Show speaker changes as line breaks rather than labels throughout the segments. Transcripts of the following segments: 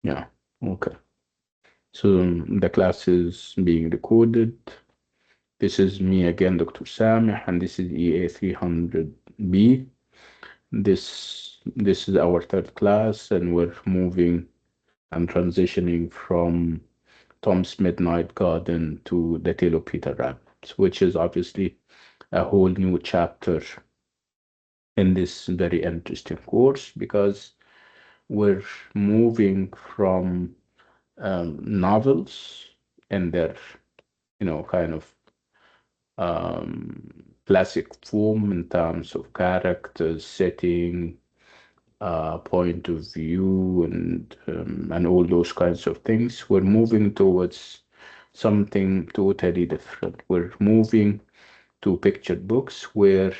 Yeah, okay. So the class is being recorded. This is me again, Dr. Samih, and this is EA300B. This is our third class, and we're moving and transitioning from Tom's Midnight Garden to The Tale of Peter Rabbit, which is obviously a whole new chapter in this very interesting course because we're moving from novels and their, kind of classic form in terms of characters, setting, point of view, and all those kinds of things. We're moving towards something totally different. We're moving to pictured books where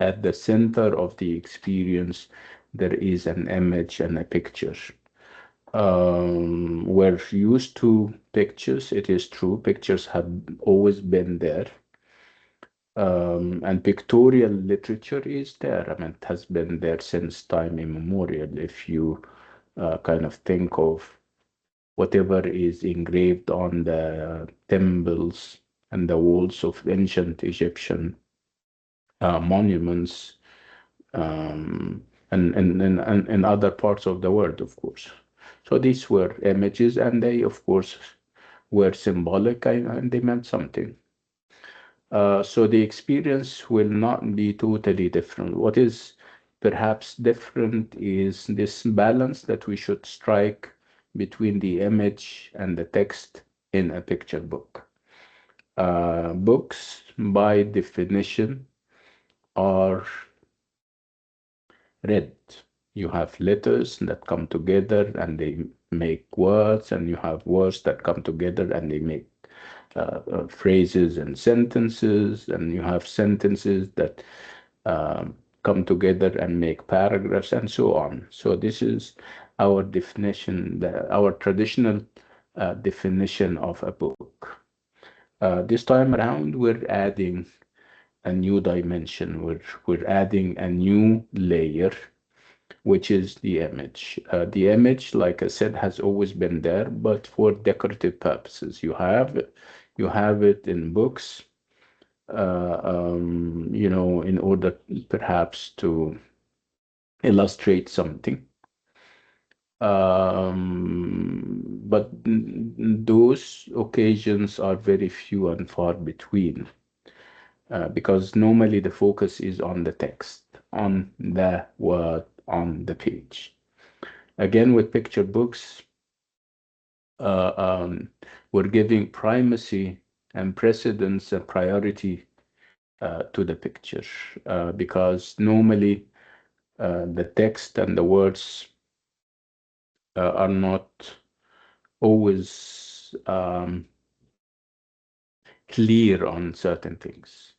at the center of the experience there is an image and a picture. We're used to pictures. It is true, pictures have always been there. And pictorial literature is there. I mean, it has been there since time immemorial. If you kind of think of whatever is engraved on the temples and the walls of ancient Egyptian monuments, and other parts of the world, of course. So these were images, and they, of course, were symbolic and they meant something. So the experience will not be totally different. What is perhaps different is this balance that we should strike between the image and the text in a picture book. Books, by definition, are read. You have letters that come together and they make words, and you have words that come together and they make phrases and sentences, and you have sentences that come together and make paragraphs, and so on. So this is our definition, our traditional definition of a book. This time around, we're adding a new dimension. We're adding a new layer, which is the image. The image, like I said, has always been there, but for decorative purposes. You have it in books, in order perhaps to illustrate something. But those occasions are very few and far between, because normally the focus is on the text, on the word, on the page. Again, with picture books, uh, um, we're giving primacy and precedence and priority to the picture, because normally the text and the words are not always clear on certain things.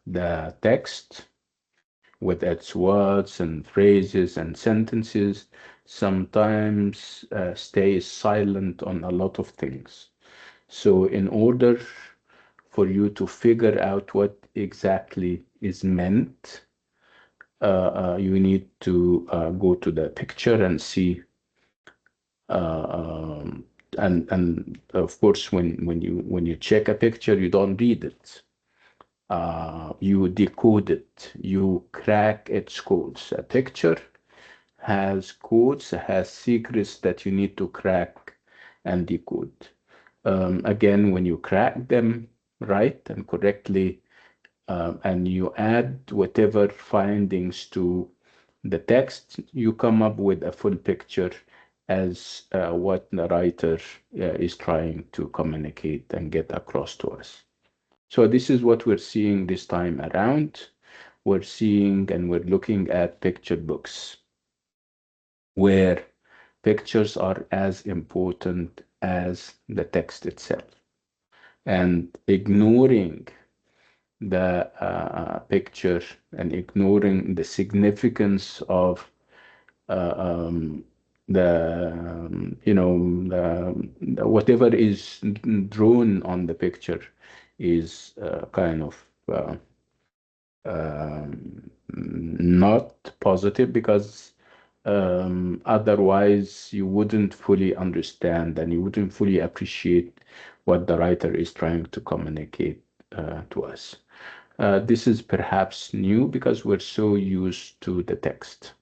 The text, with its words and phrases and sentences, sometimes stays silent on a lot of things. So, in order for you to figure out what exactly is meant, you need to go to the picture and see. Um, and of course, when you check a picture, you don't read it. You decode it. You crack its codes. A picture has codes, has secrets that you need to crack and decode. Again, when you crack them right and correctly, and you add whatever findings to the text, you come up with a full picture as what the writer is trying to communicate and get across to us. So this is what we're seeing this time around. We're seeing and we're looking at picture books where pictures are as important as the text itself. And ignoring the picture and ignoring the significance of uh, um, whatever is drawn on the picture is kind of not positive, because Otherwise, you wouldn't fully understand and you wouldn't fully appreciate what the writer is trying to communicate to us. This is perhaps new because we're so used to the text.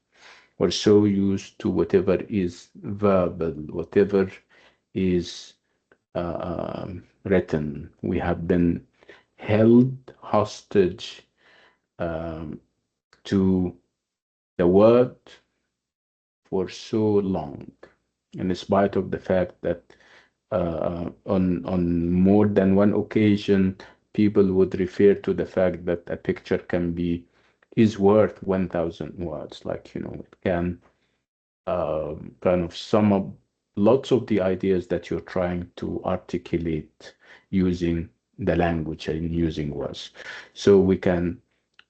We're so used to whatever is verbal, whatever is written. We have been held hostage to the word for so long, in spite of the fact that on more than one occasion, people would refer to the fact that a picture can be is worth 1,000 words. Like, it can kind of sum up lots of the ideas that you're trying to articulate using the language and using words. So we can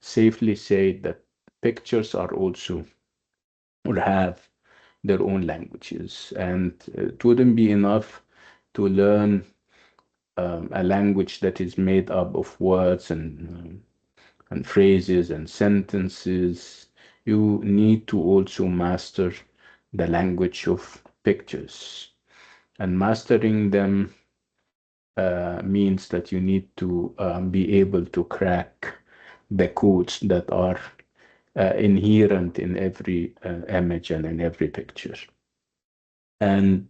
safely say that pictures are also or have their own languages, and it wouldn't be enough to learn a language that is made up of words and phrases and sentences. You need to also master the language of pictures, and mastering them means that you need to be able to crack the codes that are inherent in every image and in every picture. And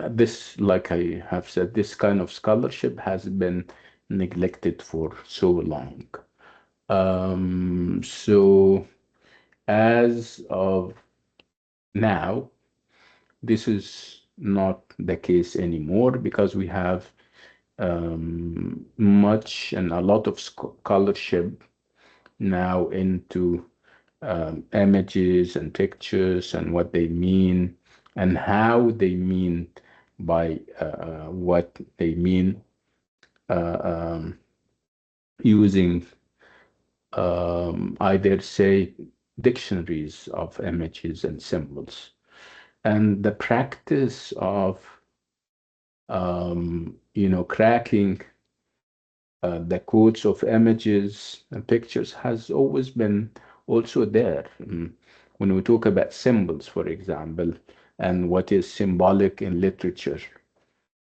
this, like I have said, this kind of scholarship has been neglected for so long. So as of now, this is not the case anymore because we have much and a lot of scholarship now into images and pictures and what they mean and how they mean by what they mean using I dare say dictionaries of images and symbols. And the practice of cracking the codes of images and pictures has always been also there. When we talk about symbols, for example, and what is symbolic in literature,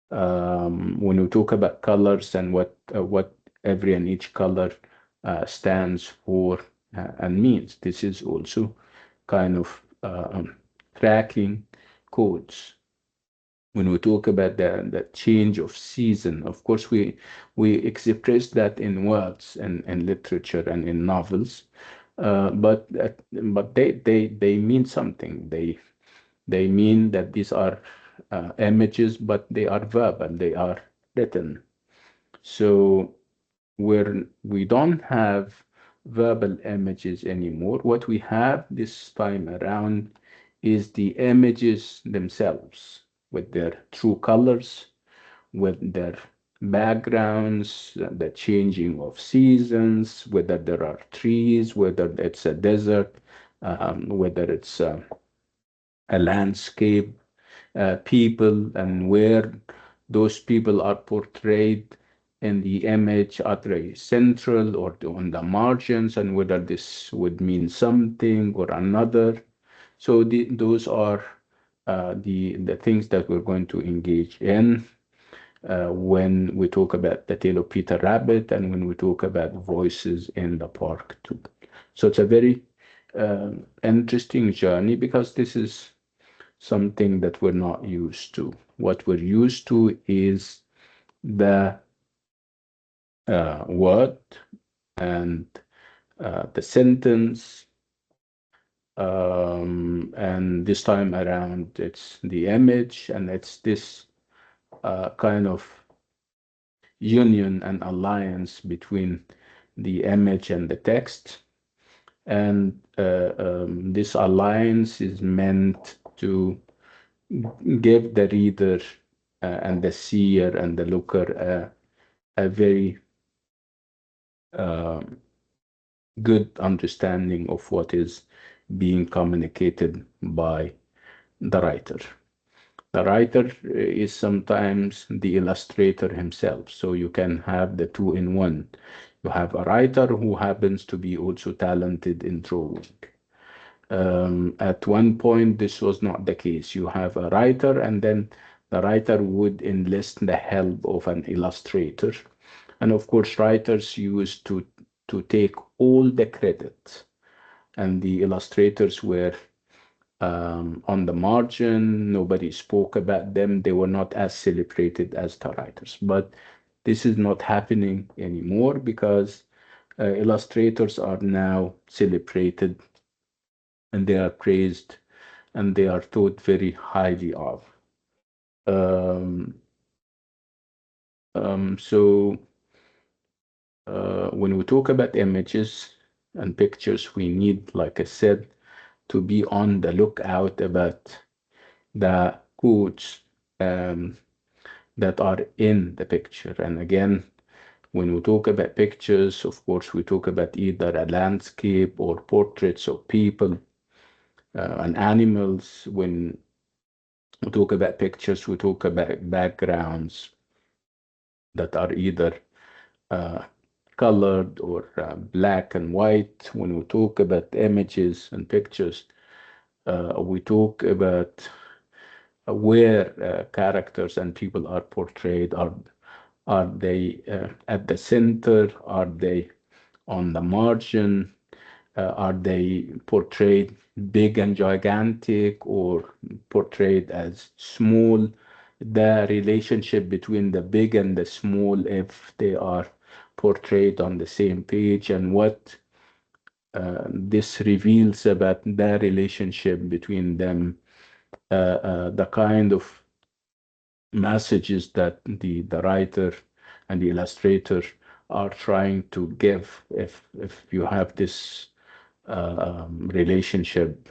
when we talk about colors and what every and each color stands for and means, this is also kind of tracking codes. When we talk about the change of season, of course, we express that in words and literature and in novels, but they mean something. They mean that these are images, but they are verbal, they are written. So we don't have verbal images anymore. What we have this time around is the images themselves with their true colors, with their backgrounds, the changing of seasons, whether there are trees, whether it's a desert, whether it's a landscape, people, and where those people are portrayed in the image, are they central or on the margins, and whether this would mean something or another. So those are the things that we're going to engage in when we talk about the tale of Peter Rabbit and when we talk about voices in the park too. So it's a very interesting journey because this is something that we're not used to. What we're used to is the word and the sentence, and this time around it's the image, and it's this kind of union and alliance between the image and the text. And this alliance is meant to give the reader and the seer and the looker a very uh, good understanding of what is being communicated by the writer. The writer is sometimes the illustrator himself, so you can have the two in one. You have a writer who happens to be also talented in drawing. At one point, this was not the case. You have a writer, and then the writer would enlist the help of an illustrator. And of course, writers used to take all the credit, and the illustrators were on the margin. Nobody spoke about them. They were not as celebrated as the writers. But this is not happening anymore because illustrators are now celebrated and they are praised and they are thought very highly of. Um, so when we talk about images and pictures, we need, like I said, to be on the lookout about the quotes that are in the picture. And again, when we talk about pictures, of course, we talk about either a landscape or portraits of people and animals. When we talk about pictures, we talk about backgrounds that are either uh, colored or black and white. When we talk about images and pictures, we talk about where characters and people are portrayed. Are they at the center? Are they on the margin? Are they portrayed big and gigantic or portrayed as small? The relationship between the big and the small, if they are portrayed on the same page, and what this reveals about the relationship between them, the kind of messages that the writer and the illustrator are trying to give if you have this relationship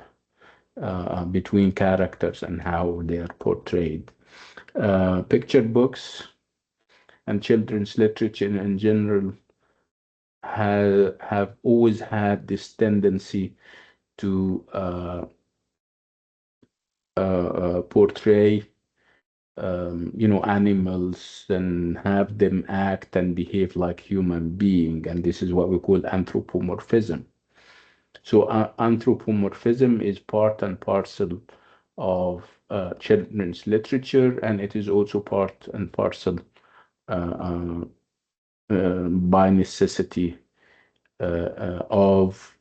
between characters and how they are portrayed. Picture books and children's literature in general have always had this tendency to portray animals and have them act and behave like human being, and this is what we call anthropomorphism. So anthropomorphism is part and parcel of children's literature, and it is also part and parcel by necessity of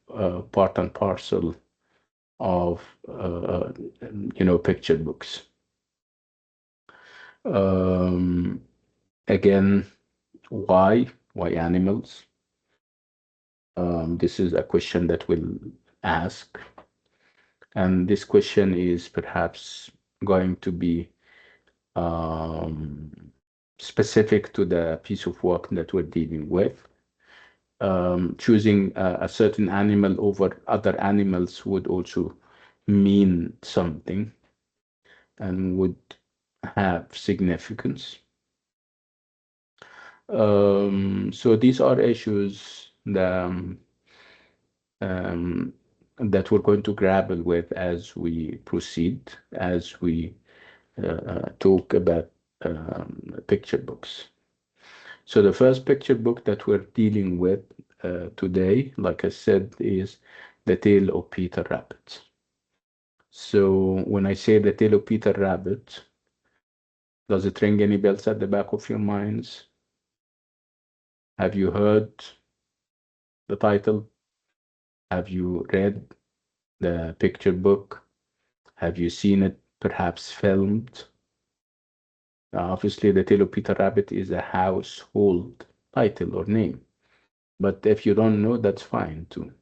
part and parcel of picture books. Um, Again, why animals? This is a question that we'll ask, and this question is perhaps going to be um, specific to the piece of work that we're dealing with. Choosing a certain animal over other animals would also mean something and would have significance. So these are issues um, that we're going to grapple with as we proceed, as we talk about picture books. So the first picture book that we're dealing with today, like I said, is The Tale of Peter Rabbit. So when I say The Tale of Peter Rabbit, does it ring any bells at the back of your minds? Have you heard the title? Have you read the picture book? Have you seen it perhaps filmed? Obviously, The Tale of Peter Rabbit is a household title or name. But if you don't know, that's fine too.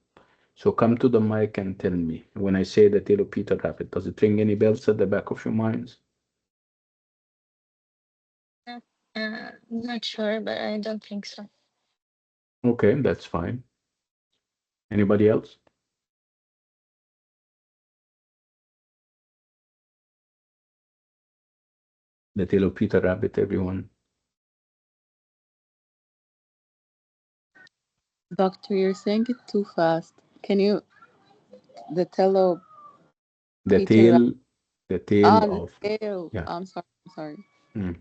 So come to the mic and tell me, when I say The Tale of Peter Rabbit, does it ring any bells at the back of your minds?
Not, not sure, but I don't think so.
Okay, that's fine. Anybody else? The Tale of Peter Rabbit, everyone.
Doctor, you're saying it too fast. Can you the tell
The
Peter Ra-
tale, the tale
the
of,
tail.
yeah.
I'm sorry. I'm sorry.
Mm,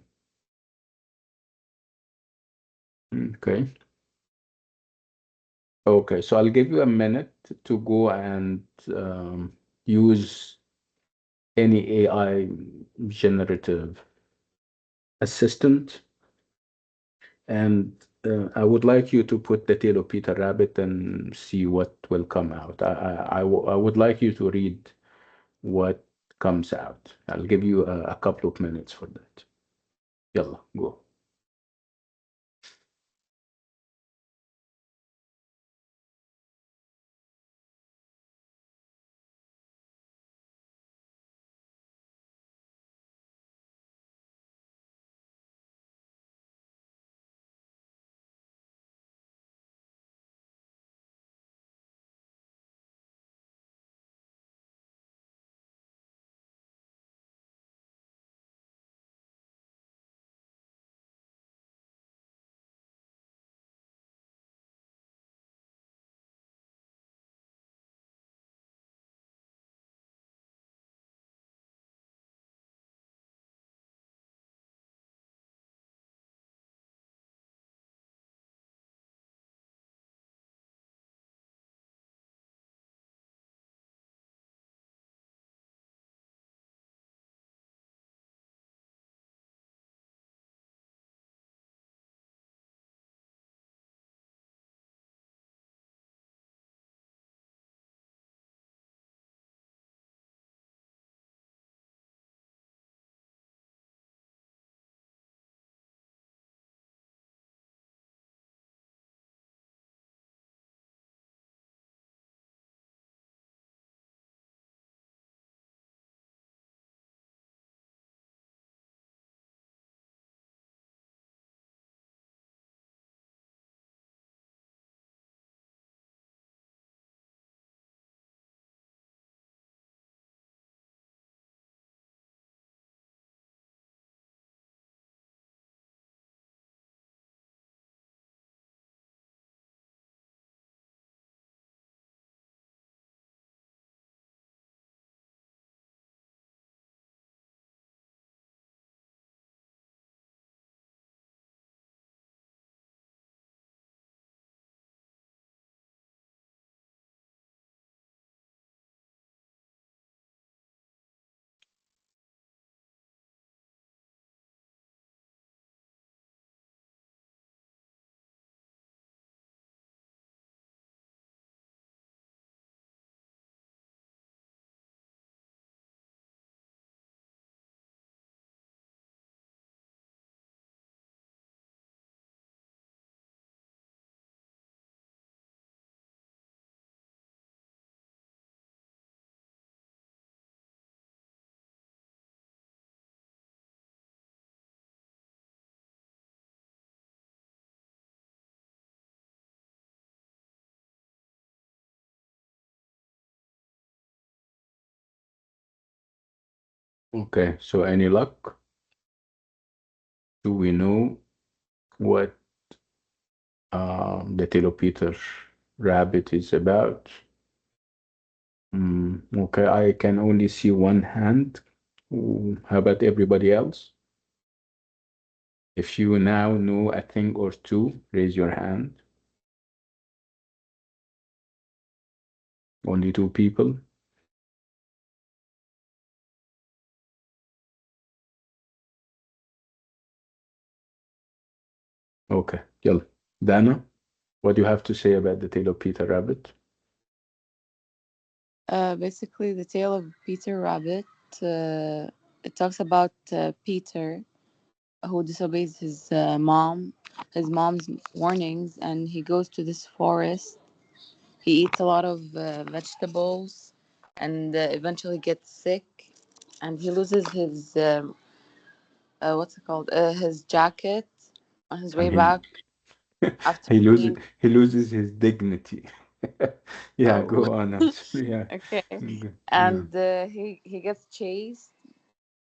okay. Okay, so I'll give you a minute to go and use any AI generative assistant, and I would like you to put the tail of Peter Rabbit and see what will come out. I would like you to read what comes out. I'll give you a couple of minutes for that. Yalla, go. Okay, so any luck? Do we know what the tail of Peter Rabbit is about? Okay, I can only see one hand. How about everybody else? If you now know a thing or two, raise your hand. Only two people. Okay, yalla. Dana, what do you have to say about the tale of Peter Rabbit?
Basically, the tale of Peter Rabbit. It talks about Peter who disobeys his mom's warnings, and he goes to this forest. He eats a lot of vegetables, and eventually gets sick, and he loses his what's it called? His jacket on his way
And he
back after being.
he loses his dignity. Yeah,
Oh,
go on. I'm sorry. Yeah.
okay.
Yeah.
And he gets chased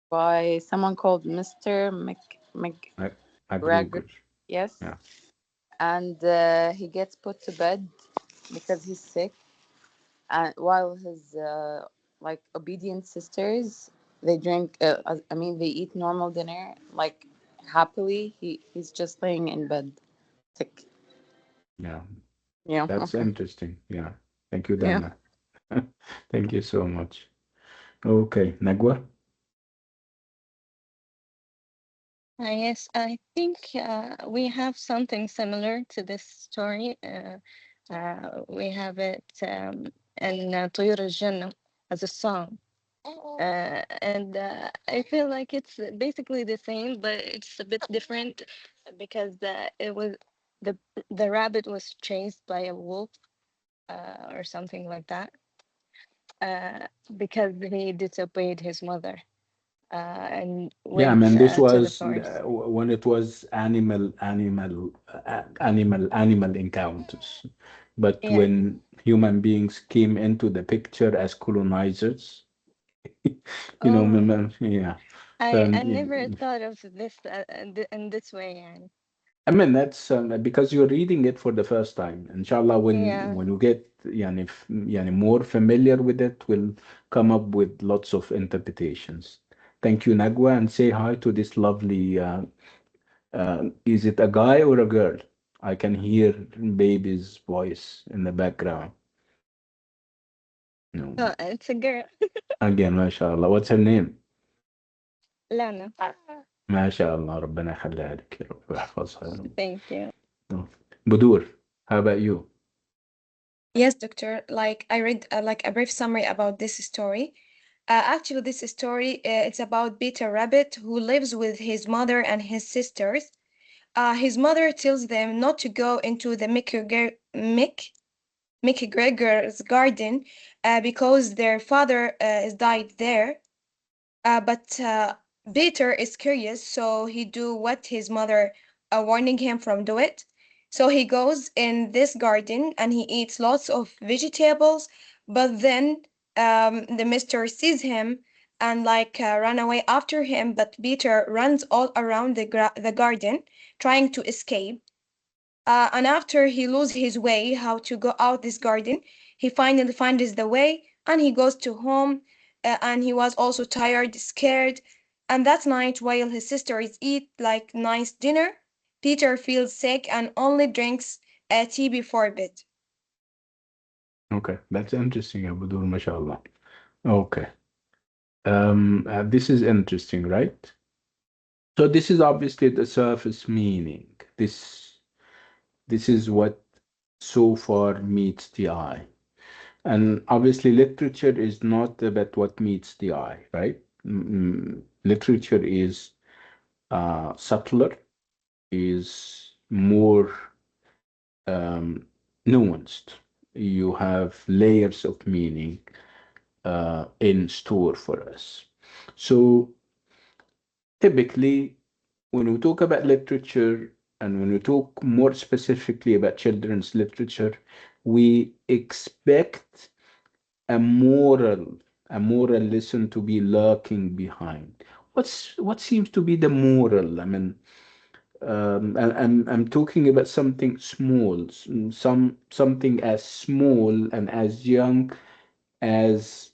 by someone called Mr.
I
McGregor.
Agruger.
Yes,
Yeah.
and he gets put to bed because he's sick. And while his like obedient sisters, they drink. I mean, they eat normal dinner like happily. He's just laying in bed, sick.
Yeah.
Yeah.
That's
Okay.
interesting. Yeah. Thank you,
Yeah.
Dana. Thank you so much. Okay, Nagwa.
Yes, I think we have something similar to this story. We have it in طيور الجنة as a song. And I feel like it's basically the same, but it's a bit different because the the rabbit was chased by a wolf or something like that uh, because he disobeyed his mother and
Yeah, I
went
mean, this
to the
was
forest.
when it was animal encounters. But
Yeah.
when human beings came into the picture as colonizers,
Oh,
yeah.
I
Um,
never thought of this in this way. And
I mean, that's because you're reading it for the first time. Inshallah,
yeah.
when you get more familiar with it, we'll come up with lots of interpretations. Thank you, Nagwa, and say hi to this lovely. Is it a guy or a girl? I can hear baby's voice in the background. No,
Oh, it's a girl.
again, mashallah. What's her name?
Lana.
MashaAllah. ربنا يخليها لك يا رب ويحفظها يا رب.
Thank you.
No. Budur, how about you?
Yes, doctor. Like I read like a brief summary about this story. Actually, this story it's about Peter Rabbit who lives with his mother and his sisters. His mother tells them not to go into the Mickey Gregor's garden because their father is died there. But Peter is curious, so he do what his mother warning him from do it. So he goes in this garden and he eats lots of vegetables, but then the mister sees him and like run away after him. But Peter runs all around the garden trying to escape. And after he loses his way how to go out this garden, he finally finds the way and he goes to home. And he was also tired, scared. And that night, while his sisters eat like nice dinner, Peter feels sick and only drinks tea before bed.
Okay, that's interesting, Budur, mashallah. Okay. This is interesting, right? So this is obviously the surface meaning. This is what so far meets the eye. And obviously, literature is not about what meets the eye, right? Literature is subtler, is more um, nuanced. You have layers of meaning in store for us. So typically, when we talk about literature and when we talk more specifically about children's literature, we expect a moral, a moral lesson to be lurking behind. What seems to be the moral? I mean, I'm talking about something small, something as small and as young as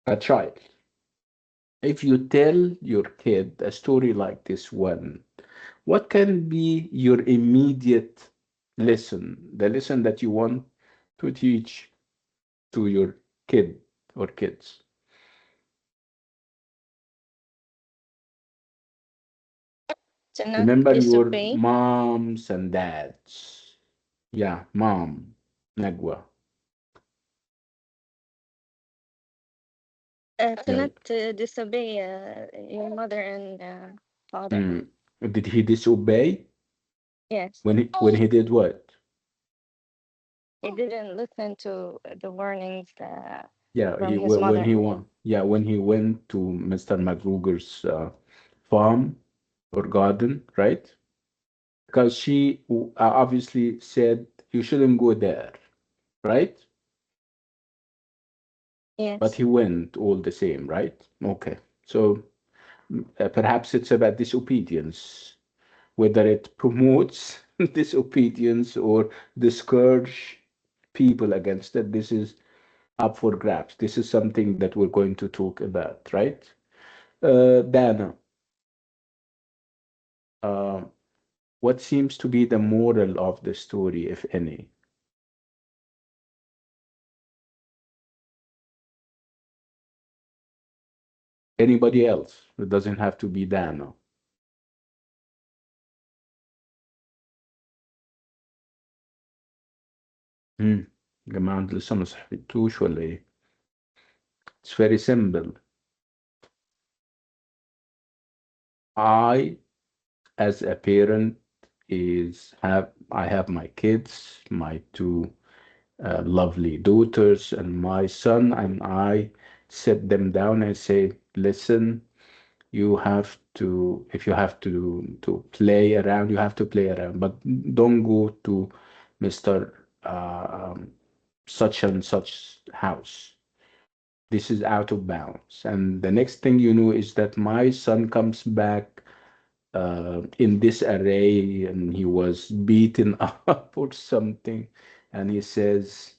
a child. If you tell your kid a story like this one, what can be your immediate lesson, the lesson that you want to teach to your kid or kids?
To not
Remember your
disobey.
moms and dads. Yeah, mom, Nagwa.
To
Yeah.
not disobey your mother and father.
Mm. Did he disobey
Yes.
when he did what?
He didn't listen to the warnings
Yeah,
from his
when
mother.
he went. Yeah, when he went to Mr. McGruger's farm or garden, right? Because she obviously said you shouldn't go there, right? But
Yes.
he went all the same, right? Okay. So perhaps it's about disobedience, whether it promotes disobedience or discourage people against it. This is up for grabs. This is something that we're going to talk about, right? Dana, uh, what seems to be the moral of the story, if any? Anybody else? It doesn't have to be Dana. يا جماعة انتوا لسه ما صحيتوش ولا ايه؟ It's very simple. I, as a parent, I have my kids, my two lovely daughters, and my son, and I sit them down and say, listen, you have to, if you have to play around, you have to play around, but don't go to Mr. Such and such house. This is out of bounds. And the next thing you know is that my son comes back in this array and he was beaten up or something. And he says,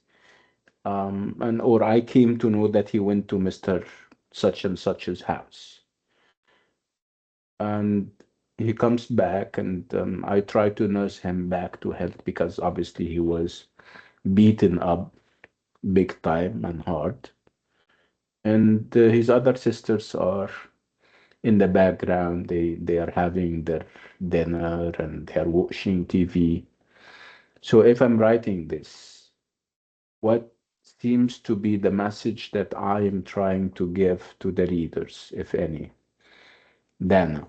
and or I came to know that he went to Mr. Such and such's house. And he comes back, and I try to nurse him back to health because obviously he was beaten up big time and hard. And his other sisters are in the background. They are having their dinner and they're watching TV. So if I'm writing this, what seems to be the message that I am trying to give to the readers, if any? Dana.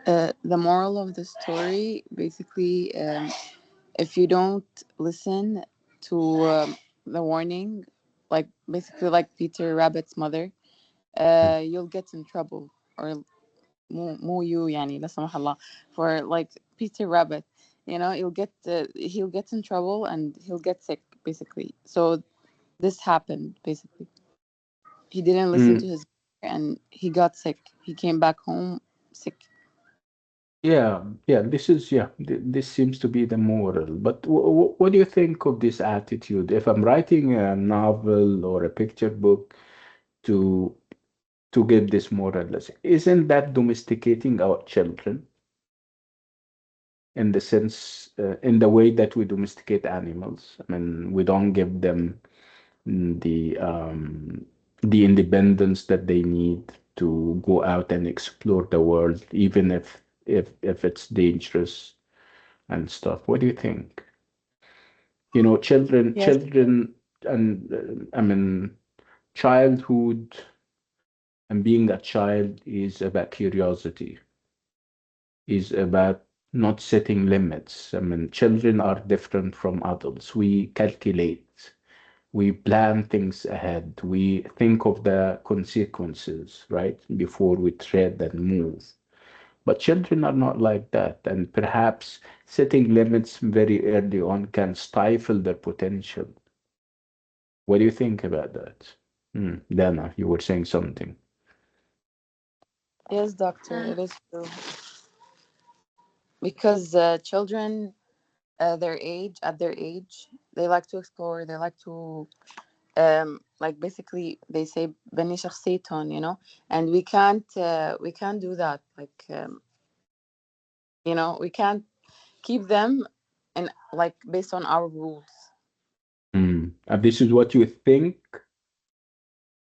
The moral of the story basically, if you don't listen to the warning, like basically like Peter Rabbit's mother, you'll get in trouble. Or مو you يعني لا سمح الله, for like Peter Rabbit, he'll get in trouble and he'll get sick basically. So this happened basically. He didn't listen to
Mm,
his and he got sick. He came back home sick.
yeah, this seems to be the moral. But what do you think of this attitude? If I'm writing a novel or a picture book to give this moral lesson, isn't that domesticating our children in the sense, in the way that we domesticate animals? I mean, we don't give them the independence that they need to go out and explore the world, even if it's dangerous and stuff. What do you think? You know,
Yes.
and I mean, childhood and being a child is about curiosity, is about not setting limits. I mean, children are different from adults. We calculate, we plan things ahead, we think of the consequences, right, before we tread and move. But children are not like that, and perhaps setting limits very early on can stifle their potential. What do you think about that? Dana, you were saying something.
Yes, doctor,
Uh,
it is true. Because children, at their age, they like to explore. They like to, like basically, they say بني شخصيتهم, and we can't do that. Like, we can't keep them and like based on our rules.
And this is what you think?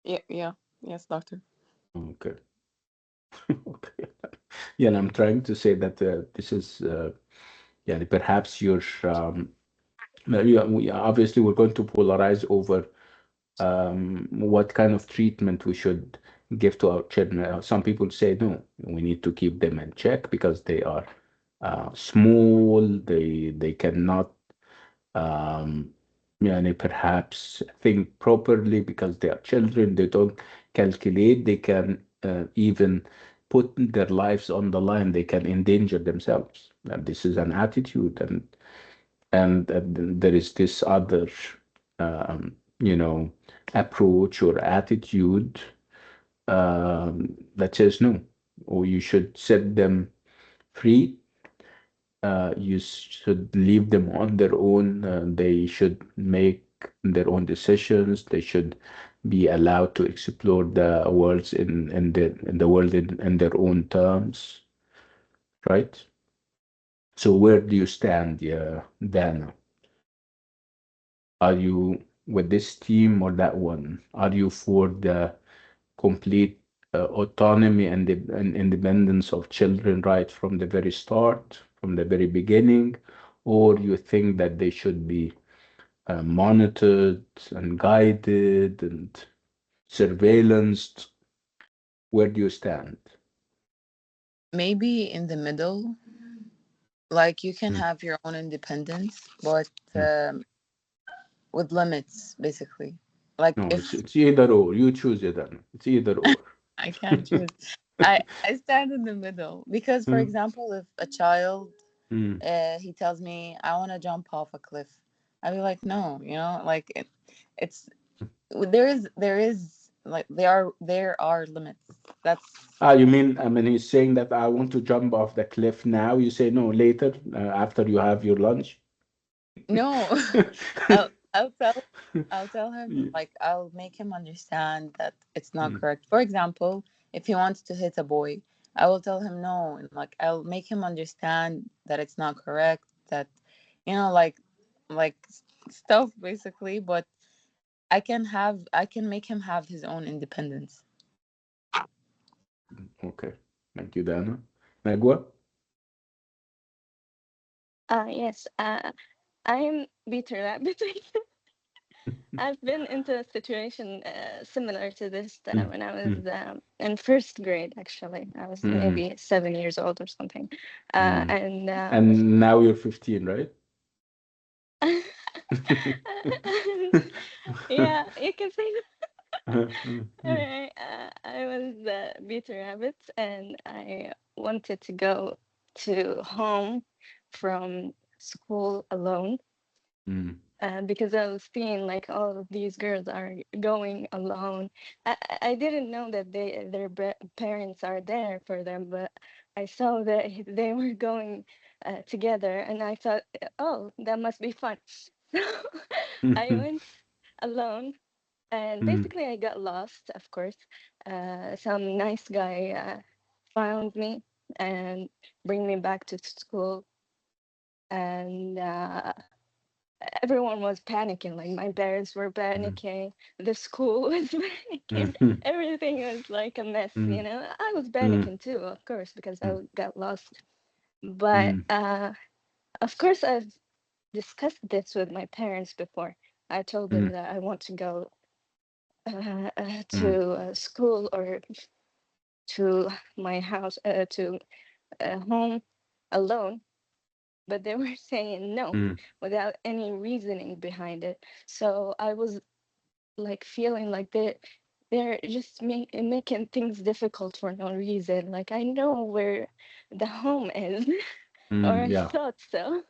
Yeah, yeah, yes, doctor.
Okay. Okay. Yeah, and I'm trying to say that this is, yeah, perhaps you're, yeah, obviously we're going to polarize over what kind of treatment we should give to our children. Some people say no, we need to keep them in check because they are small. They cannot perhaps think properly because they are children. They don't calculate. They can even put their lives on the line. They can endanger themselves. And this is an attitude, and there is this other, um, you know, approach or attitude that says no, or you should set them free. You should leave them on their own. They should make their own decisions. They should be allowed to explore the worlds in the world in their own terms, right? So where do you stand, yeah, Dana? Are you with this team or that one? Are you for the complete autonomy and independence of children right from the very start, from the very beginning, or you think that they should be monitored and guided and surveillanced? Where do you stand?
Maybe in the middle, like you can
Mm,
have your own independence, but
mm.
with limits, basically. Like
No,
if
it's either or. You choose it, then. It's either or.
I can't choose, I stand in the middle because, for
Mm,
example, if a child
mm,
he tells me I want to jump off a cliff, I'd be like, no, like it's there is like there are limits. That's
Ah, you mean, I mean, he's saying that I want to jump off the cliff now. You say no later, after you have your lunch.
no. I'll tell him,
Yeah.
like, I'll make him understand that it's not
Mm,
correct. For example, if he wants to hit a boy, I will tell him no, and like I'll make him understand that it's not correct, that like stuff basically, but I can make him have his own independence.
okay. Thank you, Dana. Nagwa?
Yes, I'm Peter Rabbit. I've been into a situation similar to this
Mm,
when I was
mm,
in first grade, actually. I was
mm,
maybe 7 years old or something.
mm.
And
And now you're 15, right?
yeah, you can say
Mm, mm,
Alright, I was Peter Rabbit, and I wanted to go to home from school alone
mm,
because I was seeing like all of these girls are going alone. I didn't know that their parents are there for them, but I saw that they were going together, and I thought, oh, that must be fun. So I
mm,
went alone, and
mm,
basically I got lost, of course. Some nice guy found me and bring me back to school, and everyone was panicking. Like my parents were
mm,
panicking, the school was panicking,
mm,
everything was like a mess.
mm,
I was
mm,
panicking too, of course, because
mm,
I got lost. But
mm,
of course, I've discussed this with my parents before. I told them
mm,
that I want to go
mm,
to school or to my house, to home alone, but they were saying no
mm,
without any reasoning behind it. So I was like feeling like they're just making things difficult for no reason. Like I know where the home is, or I
yeah.
thought so.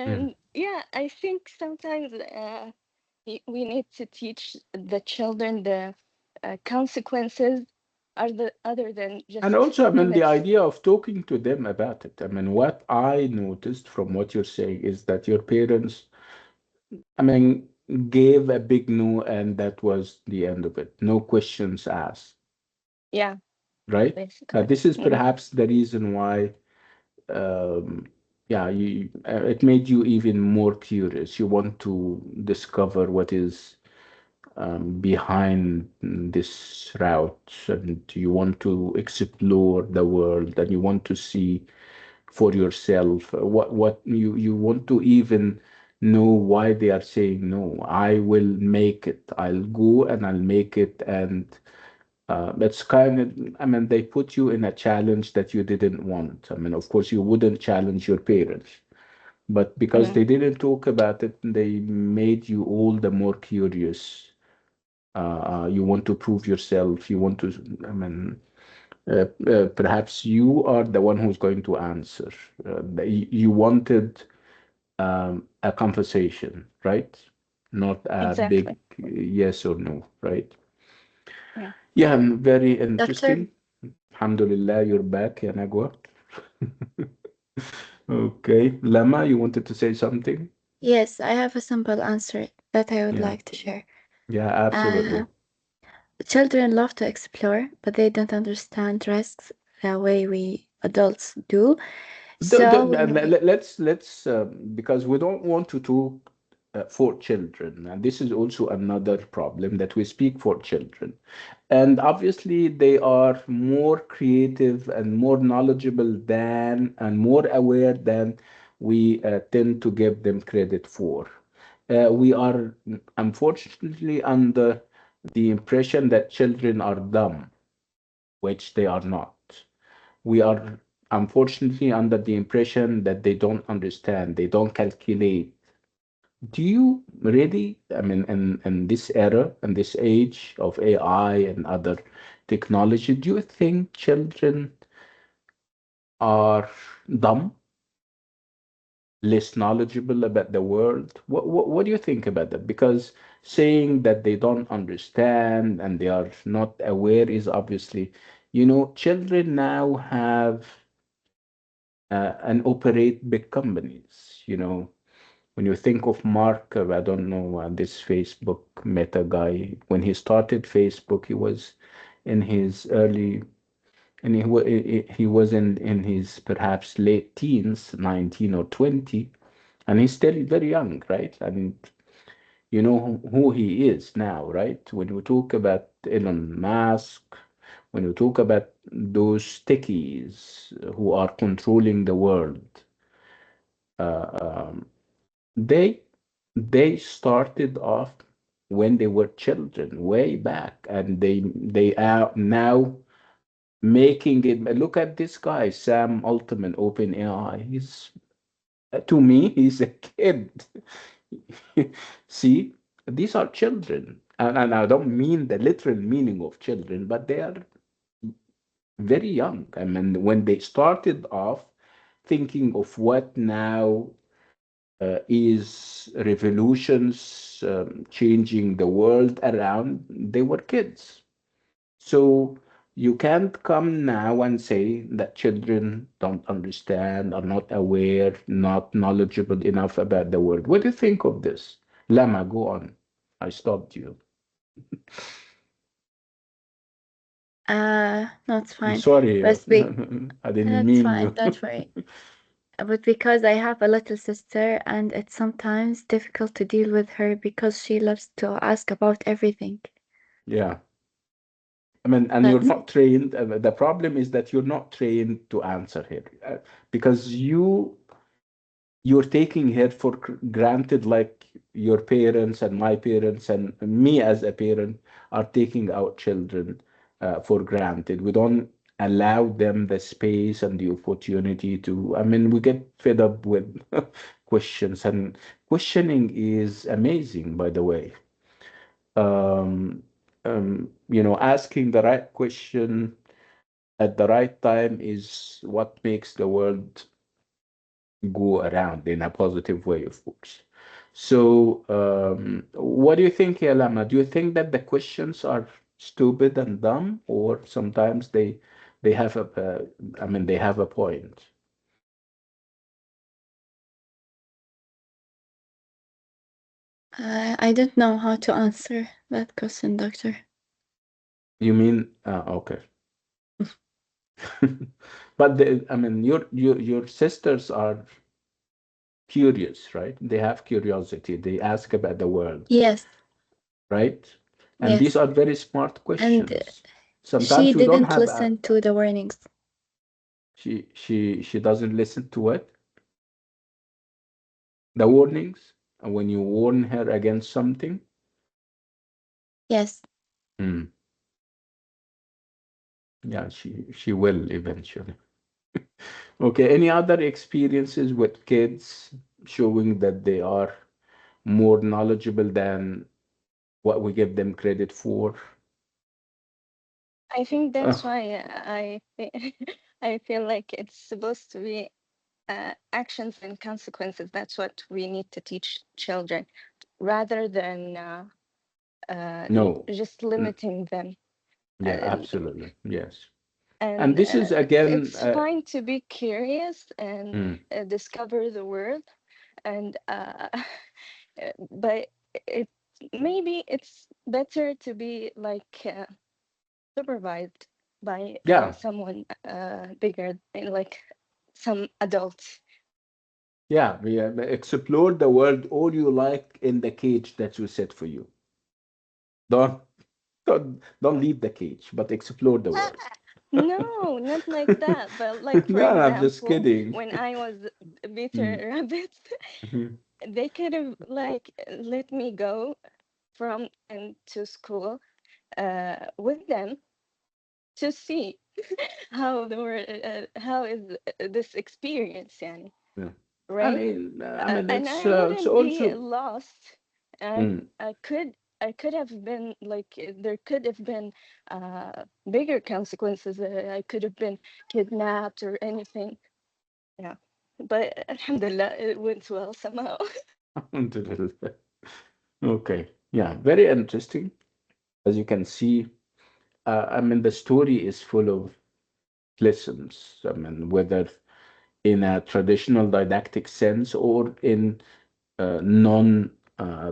Mm,
And yeah, I think sometimes we need to teach the children the consequences are the other than
and
just
also, I mean, the
limits.
idea of talking to them about it. I mean, what I noticed from what you're saying is that your parents, I mean, gave a big no, and that was the end of it. No questions asked,
Yeah,
right?
basically.
This is
Mm,
perhaps the reason why, um, yeah, it made you even more curious. You want to discover what is behind this route, and you want to explore the world, and you want to see for yourself what you want to even know why they are saying no. I will make it. I'll go and I'll make it. And that's kind of, I mean, they put you in a challenge that you didn't want. I mean, of course, you wouldn't challenge your parents, but because
mm,
they didn't talk about it, they made you all the more curious. You want to prove yourself. You want to, I mean, perhaps you are the one who's going to answer. You wanted a conversation, right? Not a big
exactly.
yes or no, right?
Yeah.
Yeah, very
Doctor?
interesting. Alhamdulillah, you're back, ya Nagwa. Okay. Lama, you wanted to say something?
Yes, I have a simple answer that I would
Yeah.
like to share.
Yeah,
Uh,
absolutely.
Children love to explore, but they don't understand risks the way we adults do. So when we,
Let's because we don't want to talk for children. And this is also another problem, that we speak for children. And obviously, they are more creative and more knowledgeable than and more aware than we tend to give them credit for. We are unfortunately under the impression that children are dumb, which they are not. We are unfortunately under the impression that they don't understand, they don't calculate. Do you really, I mean, in this era, in this age of AI and other technology, do you think children are dumb, less knowledgeable about the world? What do you think about that? Because saying that they don't understand and they are not aware is obviously, children now have and operate big companies. When you think of Mark, I don't know, this Facebook Meta guy, when he started Facebook, he was in his early, and he was in his perhaps late teens, 19 or 20, and he's still very young, right? And you know who he is now, right? When you talk about Elon Musk, when you talk about those techies who are controlling the world, they they started off when they were children, way back, and they are now making it. Look at this guy, Sam Altman, OpenAI. He's to me, he's a kid. See, these are children, and I don't mean the literal meaning of children, but they are very young. I mean, when they started off thinking of what now is revolutions changing the world around, they were kids. So you can't come now and say that children don't understand, are not aware, not knowledgeable enough about the world. What do you think of this? Lama, go on. I stopped you.
No, it's
I'm
fine.
sorry.
But
I didn't
that's
mean
fine,
you.
don't worry. But because I have a little sister and it's sometimes difficult to deal with her because she loves to ask about everything.
Yeah. I mean, and
But
you're not trained. The problem is that you're not trained to answer here because you're taking her for granted, like your parents and my parents and me as a parent are taking our children for granted. We don't allow them the space and the opportunity to. I mean, we get fed up with questions, and questioning is amazing, by the way. Um, Asking the right question at the right time is what makes the world go around in a positive way, of course. So, what do you think, Yalama? Do you think that the questions are stupid and dumb, or sometimes they have I mean, they have a point?
I don't know how to answer that question, doctor.
You mean okay? But I mean, your sisters are curious, right? They have curiosity. They ask about the world,
Yes,
right? And these
yes.
are very smart
And
questions.
she
Sometimes we don't
didn't
have
listen to the warnings.
she doesn't listen to what? The warnings. And when you warn her against something,
Yes.
hmm, yeah, she will eventually. Okay, any other experiences with kids showing that they are more knowledgeable than what we give them credit for?
I think that's
Oh,
why I feel like it's supposed to be actions and consequences. That's what we need to teach children, rather than
no.
just
Mm,
limiting them.
yeah,
Uh,
absolutely. Yes. And
and
this is again,
it's fine to be curious and
mm,
discover the world, and but it maybe it's better to be like supervised by
yeah,
someone bigger, like some adult.
Yeah, explore the world all you like in the cage that you set for you. Don't don't leave the cage, but explore the world.
No, not like that. But like for
No, I'm just
example,
kidding.
when I was
Mm,
Peter Rabbit,
mhm.
they could have like let me go from and to school with them to see how the world how is this experience يعني,
Yeah.
right?
I mean,
And I
it's
wouldn't be
also.
lost. And
Mm,
I could have been like there could have been bigger consequences. I could have been kidnapped or anything. Yeah, but alhamdulillah, it went well somehow.
okay, yeah, very interesting. As you can see, I mean, the story is full of lessons. I mean, whether in a traditional didactic sense or in non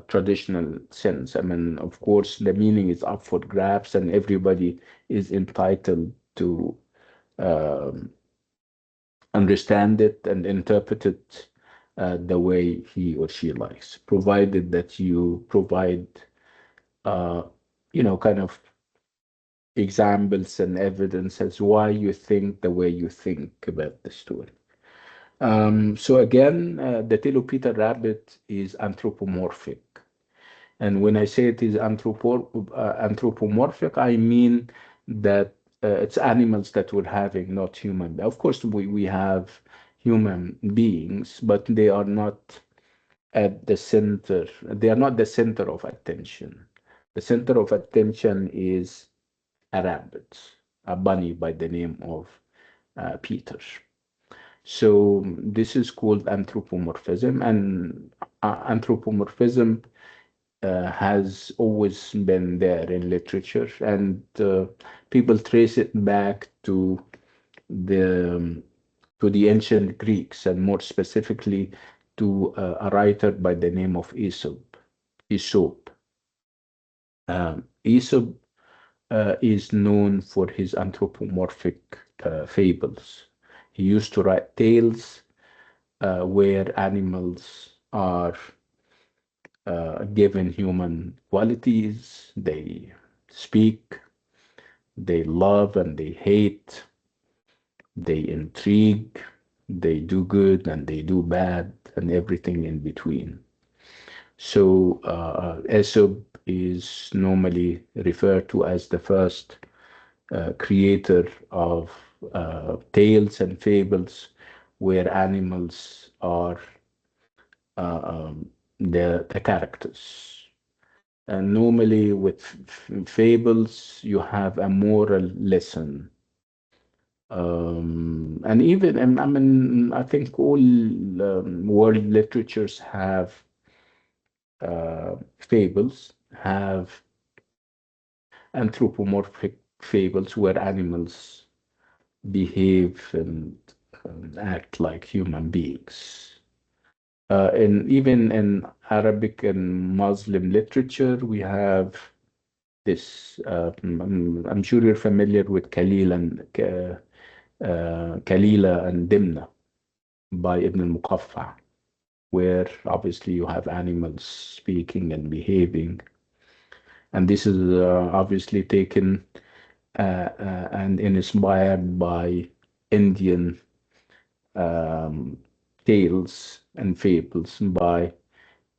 traditional sense. I mean, of course, the meaning is up for grabs, and everybody is entitled to um, understand it and interpret it the way he or she likes, provided that you provide, uh, kind of examples and evidence as why you think the way you think about the story. So again, the Tale of Peter Rabbit is anthropomorphic. And when I say it is anthropomorphic, I mean that it's animals that we're having, not human. Of course, we have human beings, but they are not at the center. They are not the center of attention. The center of attention is a rabbit, a bunny by the name of Peter. So this is called anthropomorphism, and anthropomorphism has always been there in literature, and people trace it back the to the ancient Greeks, and more specifically to a writer by the name of Aesop. Aesop. Aesop is known for his anthropomorphic fables. He used to write tales where animals are given human qualities. They speak, they love and they hate, they intrigue, they do good and they do bad, and everything in between. So, Aesop is normally referred to as the first creator of tales and fables where animals are uh, um, the characters. And normally with fables, you have a moral lesson. And even, I mean, I think all world literatures have fables, have anthropomorphic fables where animals behave and act like human beings. And even in Arabic and Muslim literature, we have this. I'm sure you're familiar with Kalila and Dimna by Ibn al-Muqaffa, where obviously you have animals speaking and behaving. And this is obviously taken and inspired by Indian um, tales and fables by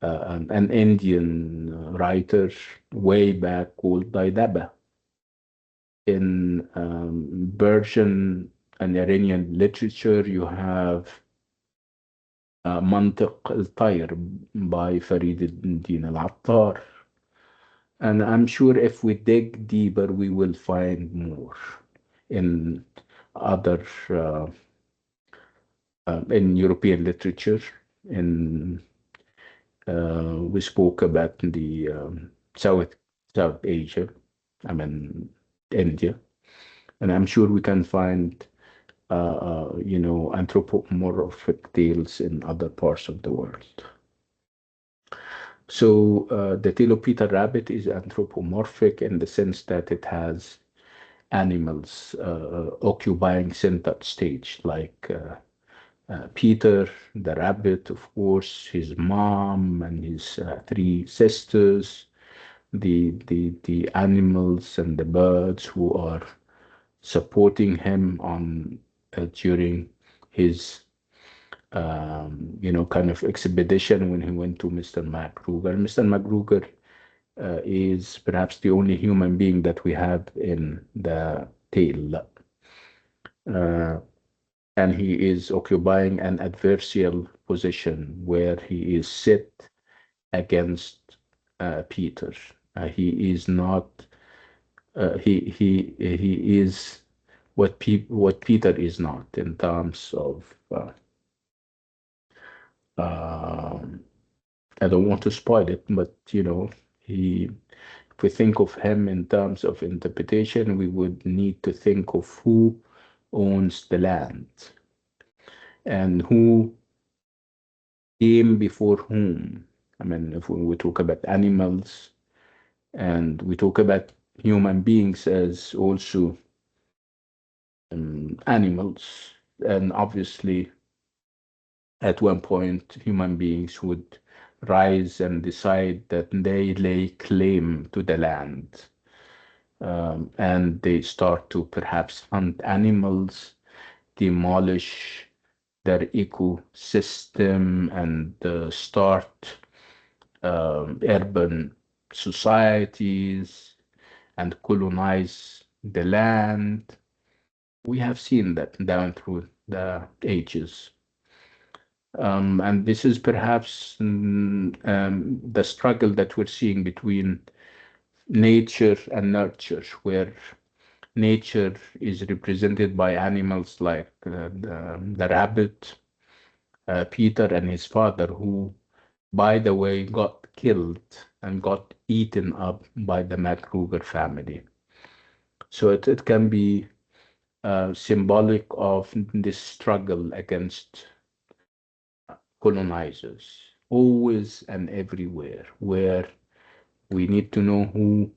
an Indian writer way back called Daidaba. In Persian and Iranian literature, you have منطق الطير by Farid al-Din al-Attar. And I'm sure if we dig deeper, we will find more in other in European literature. In We spoke about the South Asia, I mean India, and I'm sure we can find anthropomorphic tales in other parts of the world. So the tale of Peter Rabbit is anthropomorphic in the sense that it has animals occupying center stage, like Peter the rabbit, of course, his mom and his three sisters, the animals and the birds who are supporting him on during his kind of expedition when he went to Mr. MacGruber. Mr. MacGruber is perhaps the only human being that we have in the tale. And he is occupying an adversarial position where he is set against Peter. He is not. He is what Peter is not in terms of. Um, I don't want to spoil it, but he. If we think of him in terms of interpretation, we would need to think of who owns the land and who came before whom. I mean, if we talk about animals and we talk about human beings as also animals, and obviously at one point human beings would rise and decide that they lay claim to the land, and they start to perhaps hunt animals, demolish their ecosystem, and start urban societies and colonize the land. We have seen that down through the ages. And this is perhaps the struggle that we're seeing between nature and nurture, where nature is represented by animals like the rabbit, Peter and his father, who, by the way, got killed and got eaten up by the MacGruber family. So it can be symbolic of this struggle against colonizers, always and everywhere, where we need to know who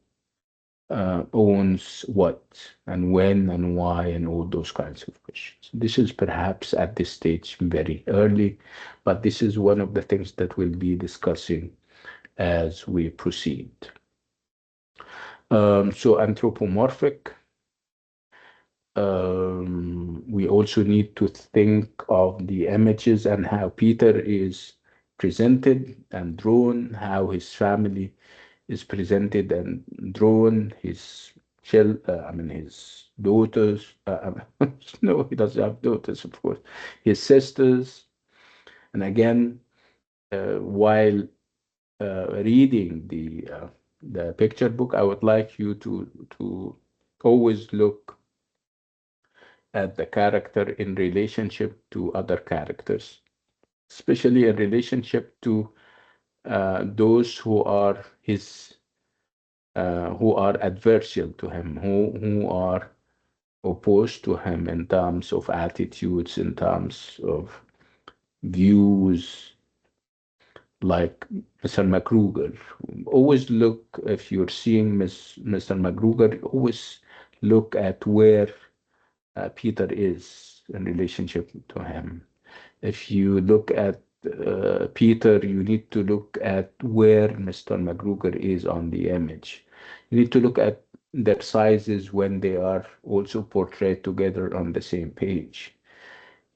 owns what and when and why and all those kinds of questions. This is perhaps at this stage very early, but this is one of the things that we'll be discussing as we proceed. So anthropomorphic, we also need to think of the images and how Peter is presented and drawn, how his family is presented and drawn, his his daughters. No, he doesn't have daughters, of course. His sisters, and again, while reading the picture book, I would like you to always look at the character in relationship to other characters, especially in relationship to those who are adversarial to him, who are opposed to him in terms of attitudes, in terms of views, like Mr. MacGruber. Always look, if you're seeing Mr. MacGruber, always look at where Peter is in relationship to him. If you look at Peter, you need to look at where Mr. MacGruber is on the image. You need to look at their sizes when they are also portrayed together on the same page.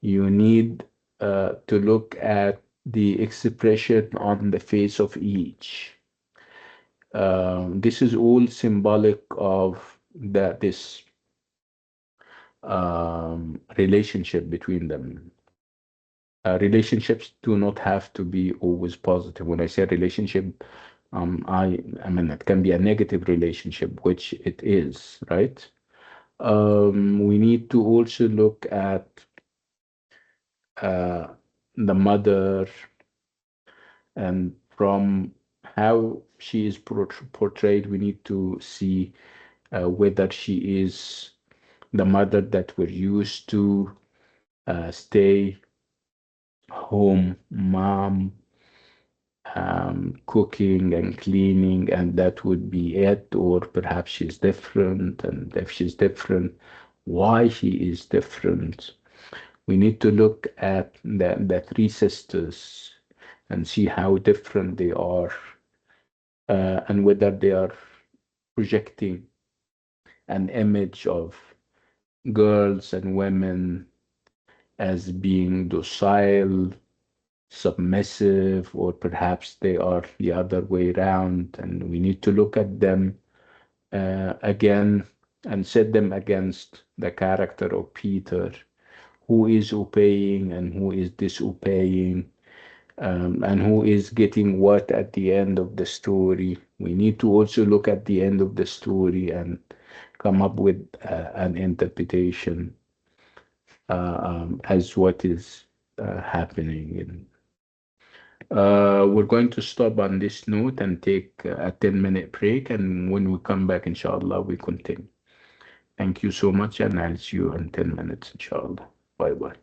You need to look at the expression on the face of each. This is all symbolic of this relationship between them. Relationships do not have to be always positive. When I say relationship, I mean it can be a negative relationship, which it is, right? We need to also look at the mother, and from how she is portrayed, we need to see whether she is the mother that we're used to, stay home mom, cooking and cleaning, and that would be it, or perhaps she's different, and if she's different, why she is different. We need to look at the three sisters and see how different they are, and whether they are projecting an image of girls and women as being docile, submissive, or perhaps they are the other way around. And we need to look at them again and set them against the character of Peter, who is obeying and who is disobeying, and who is getting what at the end of the story. We need to also look at the end of the story and come up with an interpretation as what is happening. We're going to stop on this note and take a 10-minute break. And when we come back, inshallah, we continue. Thank you so much, and I'll see you in 10 minutes, inshallah. Bye bye.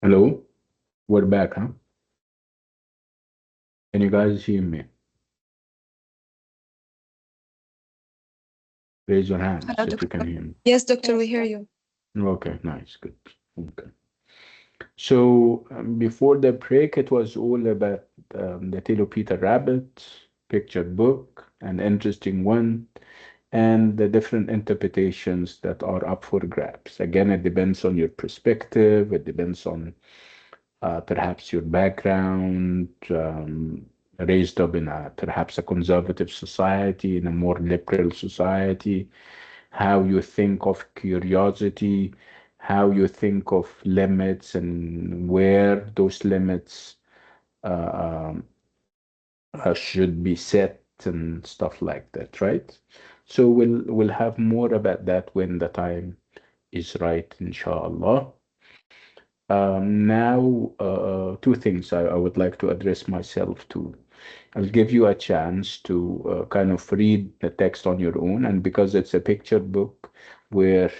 Hello? We're back, huh? Can you guys hear me? Raise your
Hello,
hands if you can
doctor.
hear me.
Yes, doctor, we
Yes,
hear
doc.
you.
Okay, nice, good. Okay. So before the break, it was all about the Tale of Peter Rabbit, pictured book, an interesting one, and the different interpretations that are up for grabs. Again, it depends on your perspective, it depends on perhaps your background, raised up in a perhaps a conservative society, in a more liberal society, how you think of curiosity, how you think of limits, and where those limits uh, um, should be set and stuff like that, right? So we'll have more about that when the time is right, inshallah. Now, two things I would like to address myself to. I'll give you a chance to kind of read the text on your own, and because it's a picture book where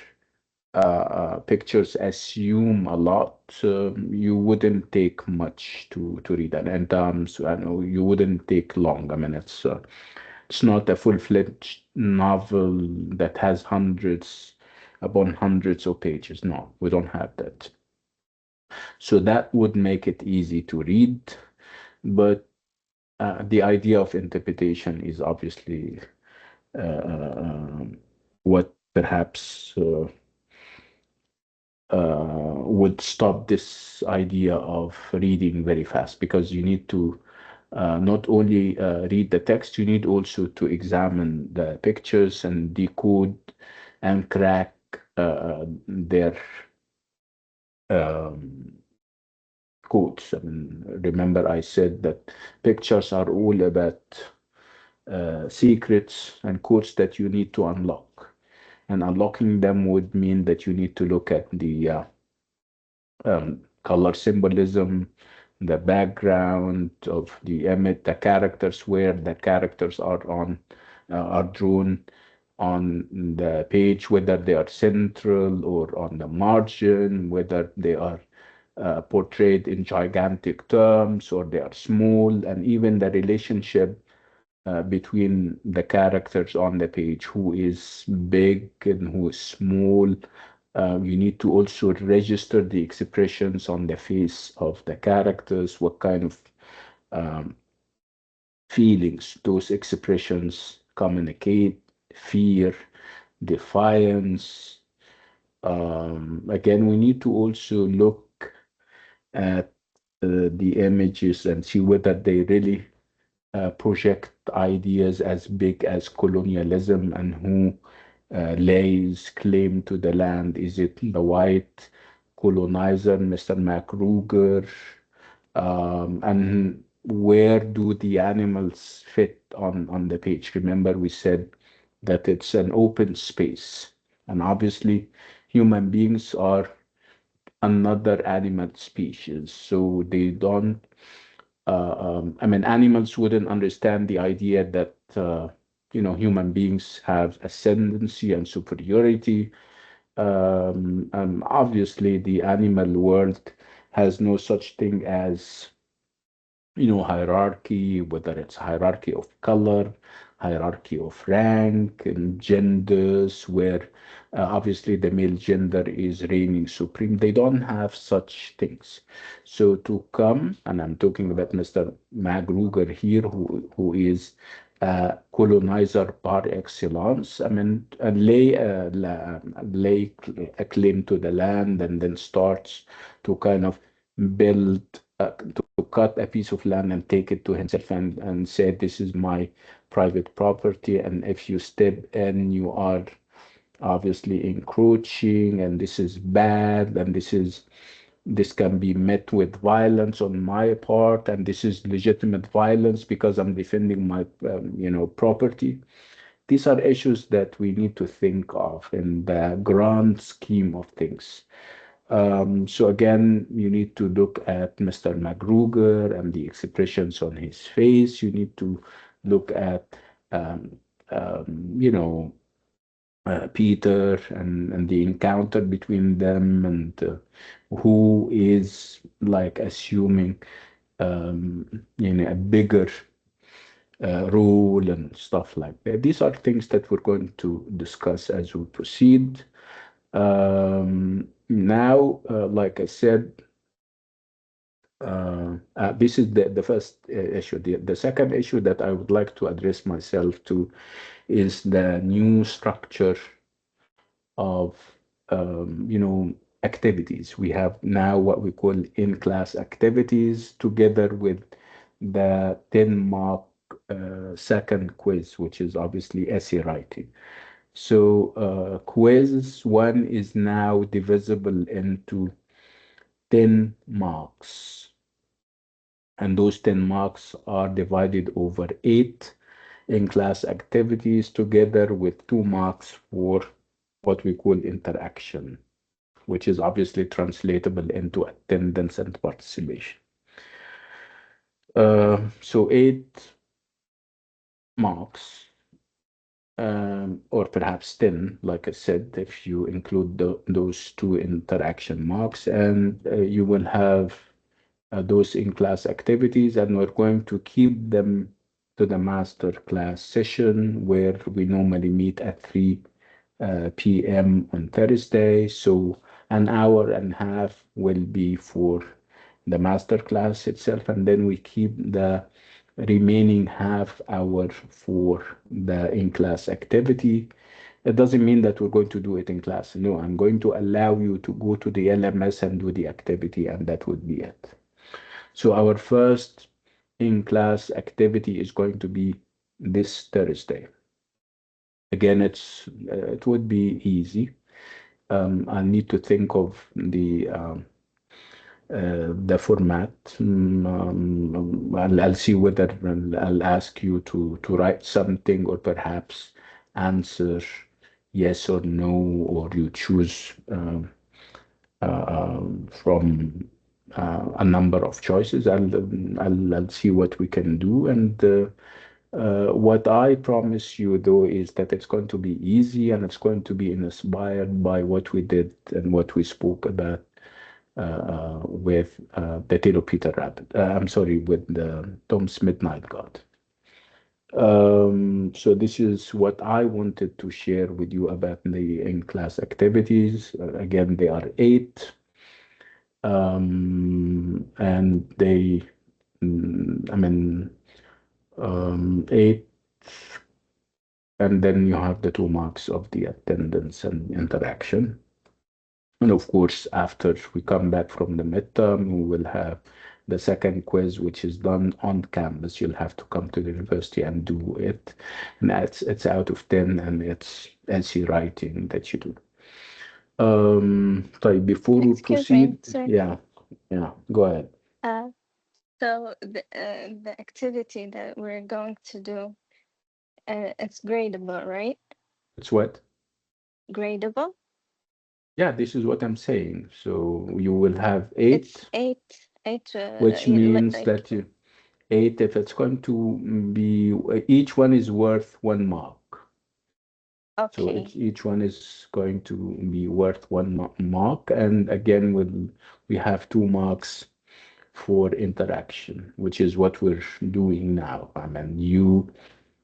pictures assume a lot, you wouldn't take much to read, and so I know you wouldn't take long. I mean, it's not a full-fledged novel that has hundreds upon hundreds of pages. No, we don't have that. So that would make it easy to read, but the idea of interpretation is obviously what perhaps would stop this idea of reading very fast, because you need to not only read the text, you need also to examine the pictures and decode and crack their um, codes. I mean, remember I said that pictures are all about secrets and codes that you need to unlock. And unlocking them would mean that you need to look at the color symbolism, the background of the image, the characters, where the characters are drawn on the page, whether they are central or on the margin, whether they are portrayed in gigantic terms or they are small, and even the relationship between the characters on the page, who is big and who is small. You need to also register the expressions on the face of the characters, what kind of um, feelings those expressions communicate, fear, defiance. Again, we need to also look at the images and see whether they really project ideas as big as colonialism, and who lays claim to the land. Is it the white colonizer, Mr. MacRuger? And where do the animals fit on the page? Remember, we said that it's an open space, and obviously, human beings are another animal species, so they don't I mean, animals wouldn't understand the idea that, human beings have ascendancy and superiority. Obviously, the animal world has no such thing as hierarchy, whether it's hierarchy of color, hierarchy of rank and genders, where obviously the male gender is reigning supreme. They don't have such things. So to come, and I'm talking about Mr. Magruger here, who is colonizer par excellence. I mean, lay a claim to the land, and then starts to kind of build, to cut a piece of land and take it to himself, and say, this is my private property. And if you step in, you are obviously encroaching, and this is bad, and this can be met with violence on my part, and this is legitimate violence because I'm defending my property. These are issues that we need to think of in the grand scheme of things. So again, you need to look at Mr. Magruger and the expressions on his face. You need to look at, um, you know, Peter and the encounter between them, and who is like assuming a bigger role and stuff like that. These are things that we're going to discuss as we proceed. Now, like I said, this is the first issue. The second issue that I would like to address myself to is the new structure of activities. We have now what we call in-class activities together with the 10 mark second quiz, which is obviously essay writing. So quiz one is now divisible into 10 marks, and those 10 marks are divided over 8 in-class activities together with 2 marks for what we call interaction, which is obviously translatable into attendance and participation. So 8 marks, or perhaps 10, like I said, if you include those 2 interaction marks, and you will have those in-class activities, and we're going to keep them to the master class session where we normally meet at 3 p.m. on Thursday. So an hour and a half will be for the master class itself, and then we keep the remaining half hour for the in-class activity. It doesn't mean that we're going to do it in class. No, I'm going to allow you to go to the LMS and do the activity, and that would be it. So our first in-class activity is going to be this Thursday. Again, it would be easy. I need to think of the format. I'll see whether I'll ask you to write something, or perhaps answer yes or no, or you choose from a number of choices. I'll see what we can do, and what I promise you though is that it's going to be easy, and it's going to be inspired by what we did and what we spoke about with the Tale of Peter Rabbit. I'm sorry, with the Tom's Midnight God. So this is what I wanted to share with you about the in-class activities. Again, they are 8, and they, I mean, 8, and then you have the 2 marks of the attendance and interaction. And of course, after we come back from the midterm, we will have the second quiz, which is done on campus. You'll have to come to the university and do it. And it's out of 10, and it's essay writing that you do. طيب, before we
Excuse me,
proceed,
sir.
yeah, go ahead.
So the activity that we're going to do, it's gradable, right?
It's what?
Gradable?
Yeah, this is what I'm saying. So you will have
It's
8,
8,
which
yeah,
means
like
that you 8, if it's going to be, each one is worth 1 mark. So
okay.
each one is going to be worth 1 mark, and again we have 2 marks for interaction, which is what we're doing now. I mean,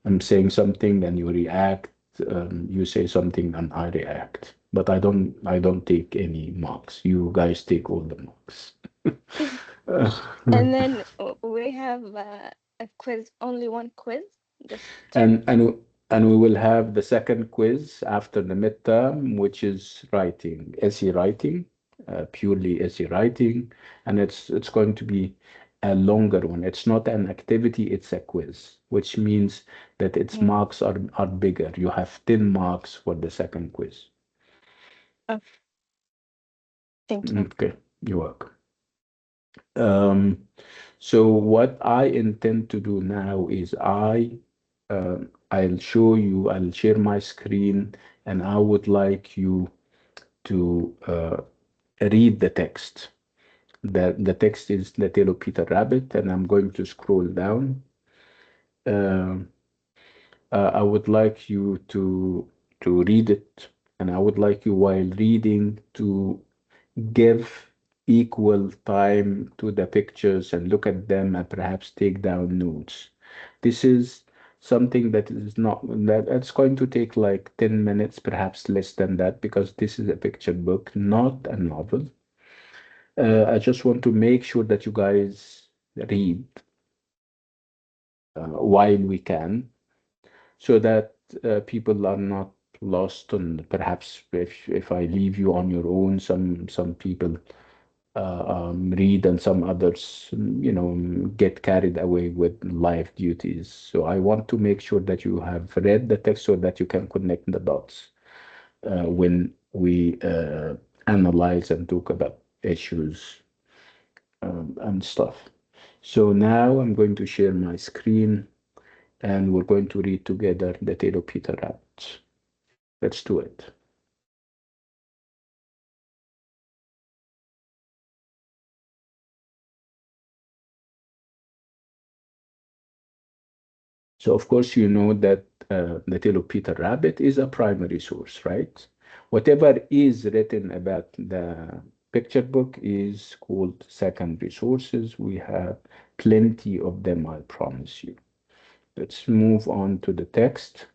I'm saying something and you react, you say something and I react, but I don't take any marks. You guys take all the marks.
And then we have a quiz, only one quiz this term.
And we will have the second quiz after the midterm, which is writing, essay writing, purely essay writing, and it's going to be a longer one. It's not an activity, it's a quiz, which means that its marks are bigger. You have 10 marks for the second quiz.
Oh, thank you.
Okay, you're welcome. So what I intend to do now is I'll show you, I'll share my screen, and I would like you to read the text. The text is The Tale of Peter Rabbit, and I'm going to scroll down. I would like you to to read it, and I would like you while reading to give equal time to the pictures and look at them and perhaps take down notes. This is something that is not that it's going to take like 10 minutes, perhaps less than that, because this is a picture book, not a novel. I just want to make sure that you guys read while we can, so that people are not lost on perhaps if I leave you on your own, some people read and some others, get carried away with life duties. So I want to make sure that you have read the text so that you can connect the dots when we analyze and talk about issues and stuff. So now I'm going to share my screen and we're going to read together the tale of Peter Rabbit. Let's do it. So of course you know that the tale of Peter Rabbit is a primary source, right? Whatever is written about the picture book is called secondary sources. We have plenty of them, I promise you. Let's move on to the text,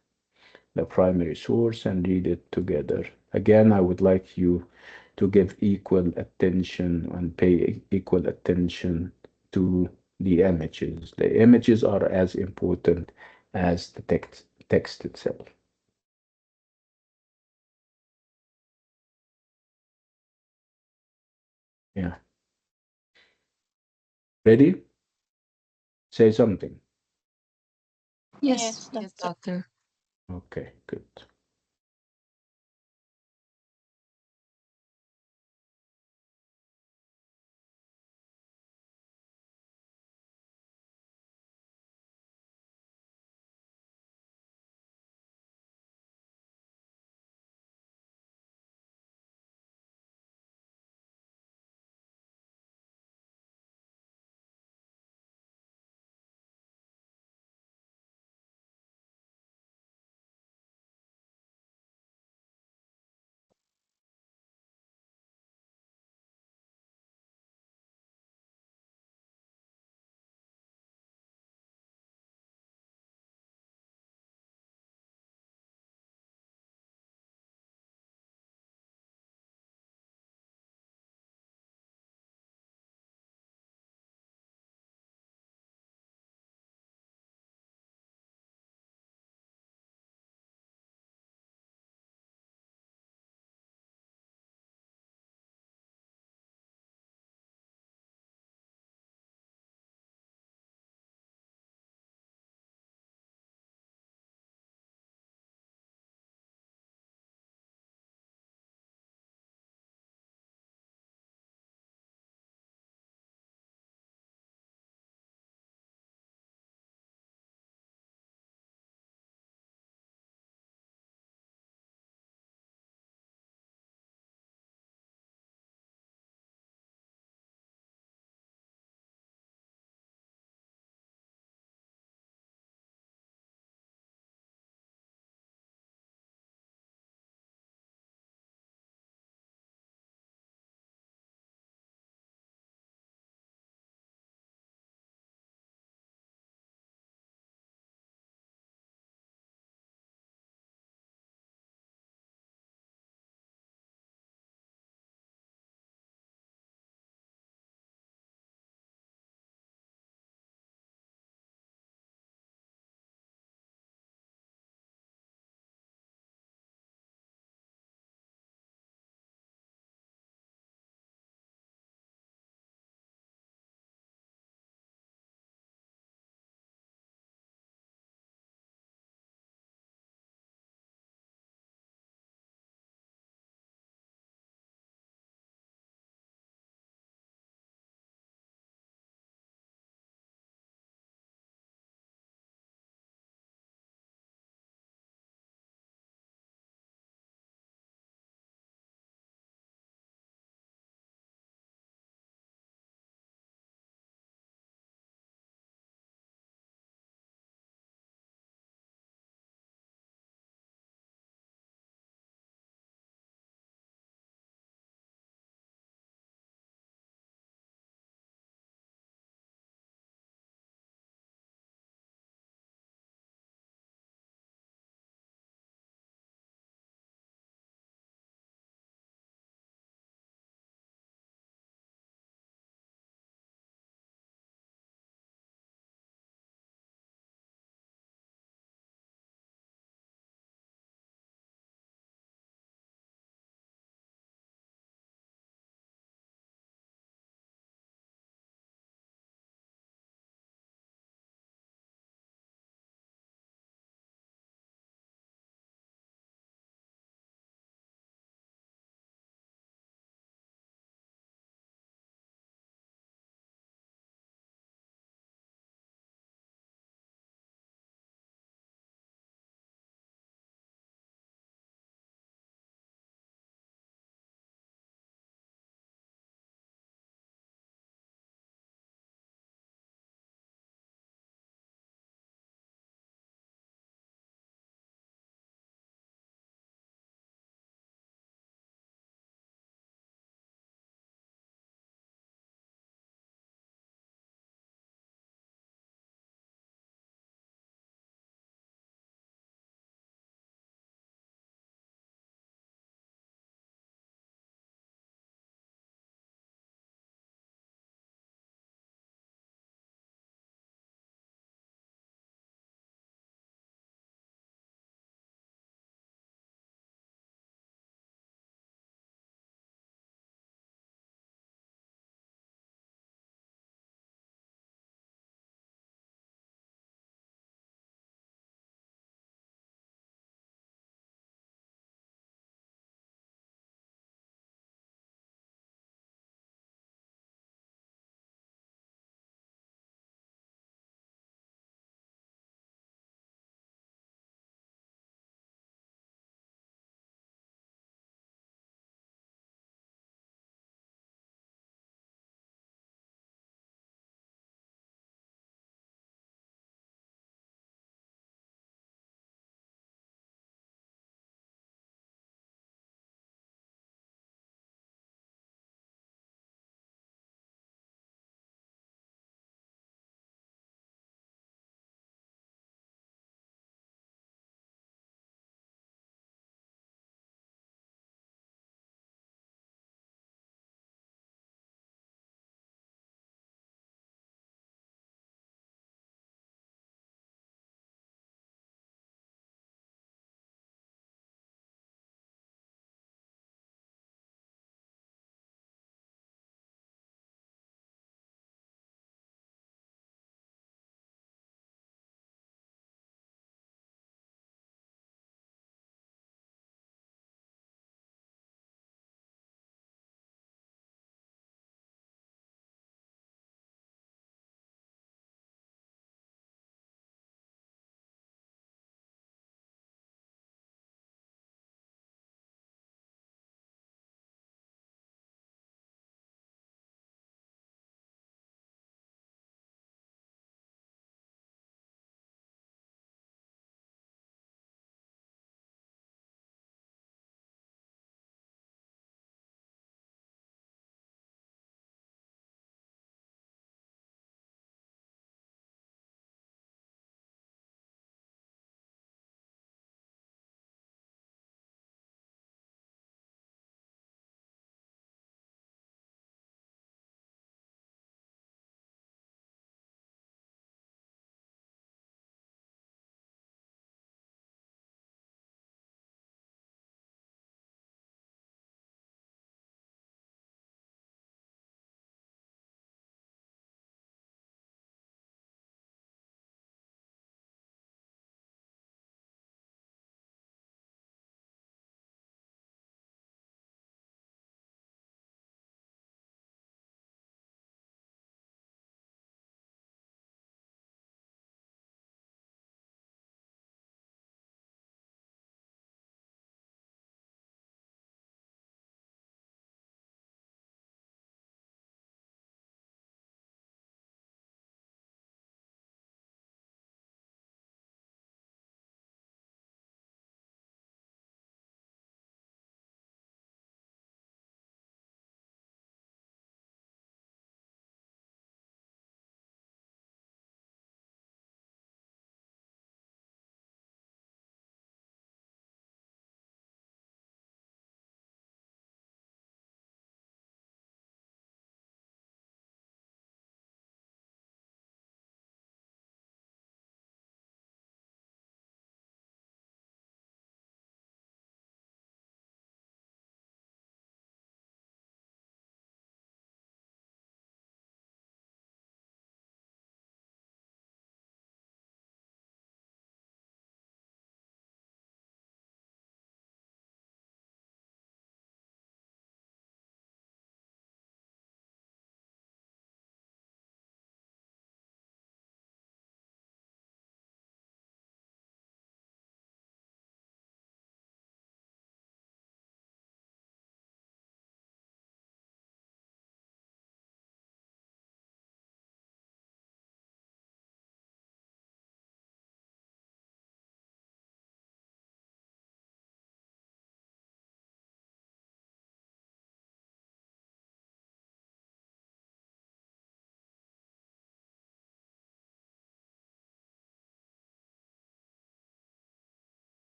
the primary source, and read it together. Again, I would like you to give equal attention and pay equal attention to the images. The images are as important as the text itself. Yeah. Ready? Say something.
Yes,
Yes,
yes,
doctor.
doctor.
Okay, good.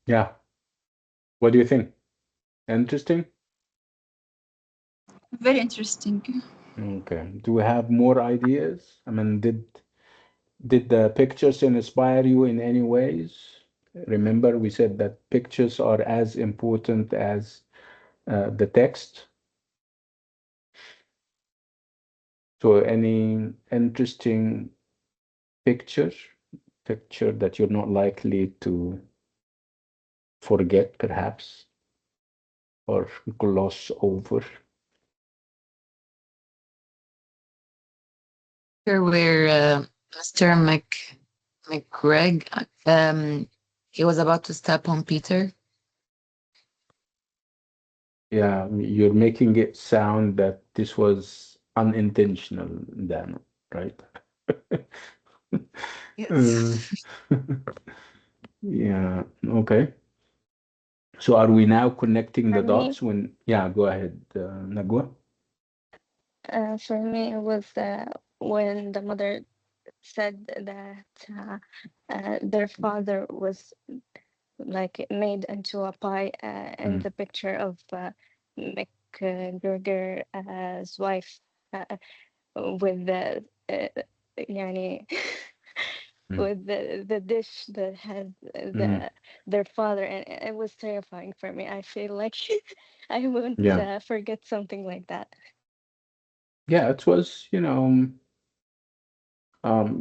Yeah. What do you think? Interesting?
Very interesting.
Okay. Do we have more ideas? I mean, did the pictures inspire you in any ways? Remember, we said that pictures are as important as the text. So any interesting picture, picture that you're not likely to forget, perhaps, or gloss over?
Here where Mr. McGreg, he was about to step on Peter.
Yeah, you're making it sound that this was unintentional, then, right? Uh,
Yes.
yeah, okay. So are we now connecting
For
the
me,
dots when, yeah, go ahead, Nagwa.
it was when the mother said that their father was like made into a pie in
Mm,
the picture of McGregor's wife with the يعني
mm,
with the dish that had
mm.
their father, and it was terrifying for me. I feel like I won't
Yeah,
forget something like that.
yeah, it was,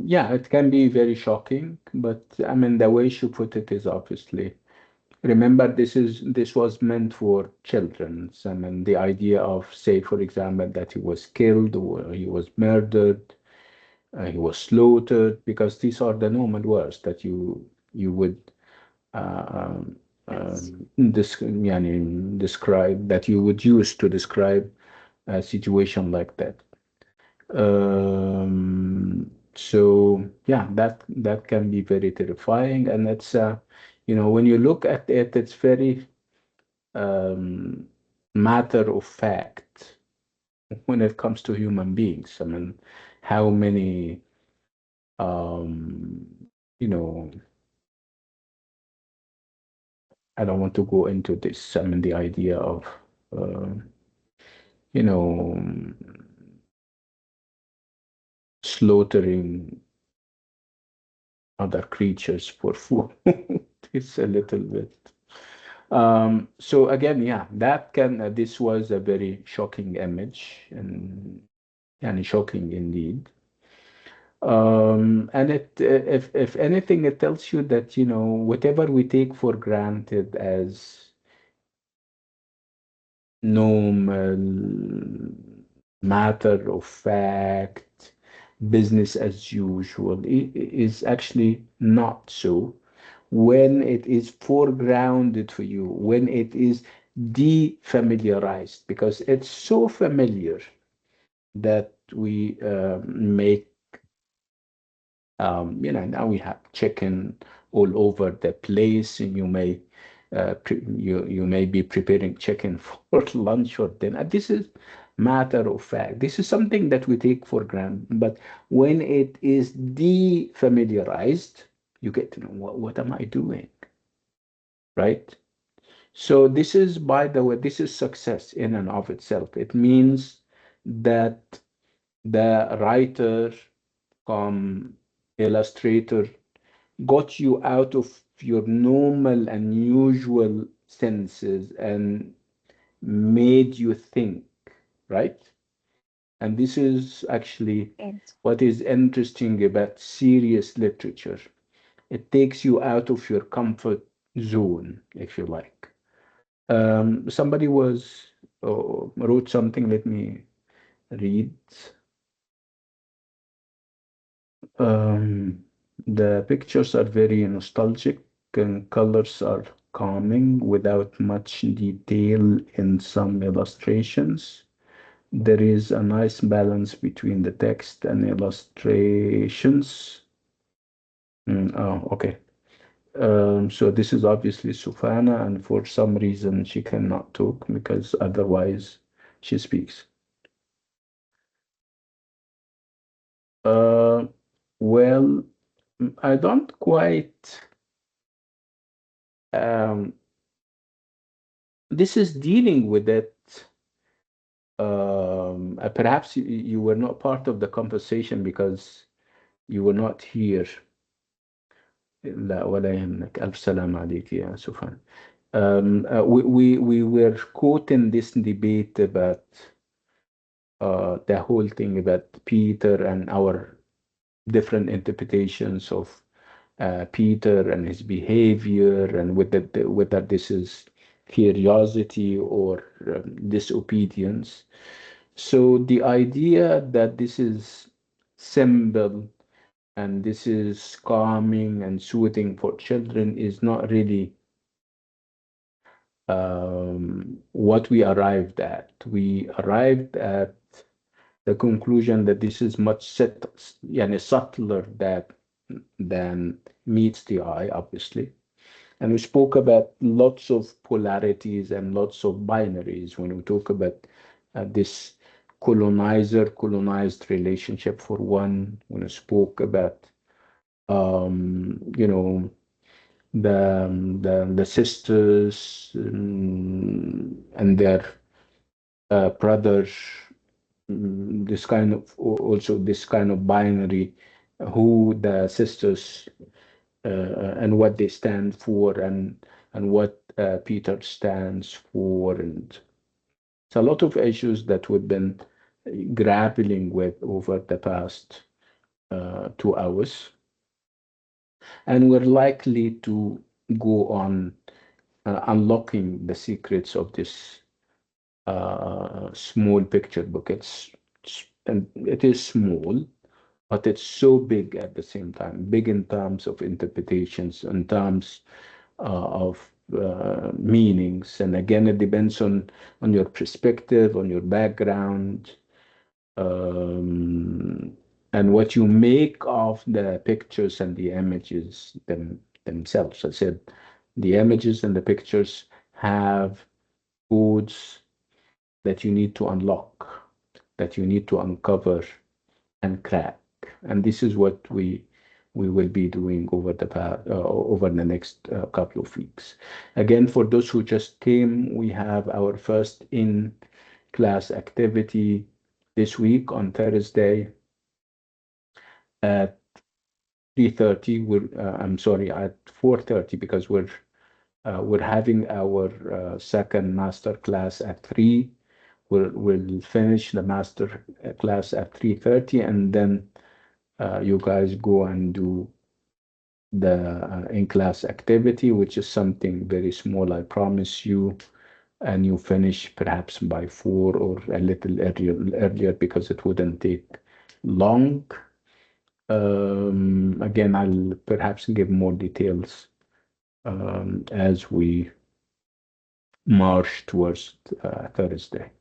yeah, it can be very shocking, but I mean, the way she put it is obviously, remember, this was meant for children. I mean, the idea of, say, for example, that he was killed or he was murdered, he was slaughtered, because these are the normal words that you would uh, um,
Yes.
يعني, describe, that you would use to describe a situation like that. So yeah, that can be very terrifying, and it's when you look at it, it's very um, matter of fact when it comes to human beings. I mean, how many um, you know, I don't want to go into this. I mean, the idea of uh, you know, slaughtering other creatures for food. It's a little bit. So again, yeah, this was a very shocking image and shocking indeed. And if anything, it tells you that, whatever we take for granted as normal, matter of fact, business as usual, is actually not so when it is foregrounded for you, when it is defamiliarized, because it's so familiar that we make, now we have chicken all over the place, and you may be preparing chicken for lunch or dinner. This is matter of fact. This is something that we take for granted. But when it is defamiliarized, you get to know, what am I doing, right? So this is, by the way, this is success in and of itself. It means that the writer, illustrator, got you out of your normal and usual senses and made you think, right? And this is actually
Yes.
what is interesting about serious literature. It takes you out of your comfort zone, if you like. Somebody wrote something. Let me read. Um, the pictures are very nostalgic and colors are calming without much detail in some illustrations. There is a nice balance between the text and illustrations. Oh, okay. So this is obviously Sufana, and for some reason she cannot talk because otherwise she speaks. Uh, well, I don't quite this is dealing with it. Perhaps you were not part of the conversation because you were not here. لا ولا يهمك ألف سلام عليك يا سفان. We were caught in this debate about the whole thing about Peter and our different interpretations of Peter and his behavior, and whether this is curiosity or disobedience. So the idea that this is symbol and this is calming and soothing for children is not really what we arrived at. We arrived at the conclusion that this is much subtler than meets the eye, obviously. And we spoke about lots of polarities and lots of binaries when we talk about this colonized relationship for one. When we spoke about, you know, the sisters and their brothers, this kind of also this kind of binary, who the sisters and what they stand for, and what Peter stands for, and it's a lot of issues that we've been grappling with over the past 2 hours, and we're likely to go on unlocking the secrets of this small picture book. And it is small, but it's so big at the same time. Big in terms of interpretations, in terms of meanings, and again, it depends on your perspective, on your background, and what you make of the pictures and the images themselves. I said the images and the pictures have codes that you need to unlock, that you need to uncover and crack. And this is what we will be doing over the next couple of weeks. Again, for those who just came, we have our first in-class activity this week on Thursday at 3:30. I'm sorry, at 4:30, because we're having our second master class at 3. We'll finish the master class at 3:30, and then you guys go and do the in-class activity, which is something very small, I promise you, and you finish perhaps by 4 or a little earlier because it wouldn't take long. Again, I'll perhaps give more details as we march towards Thursday.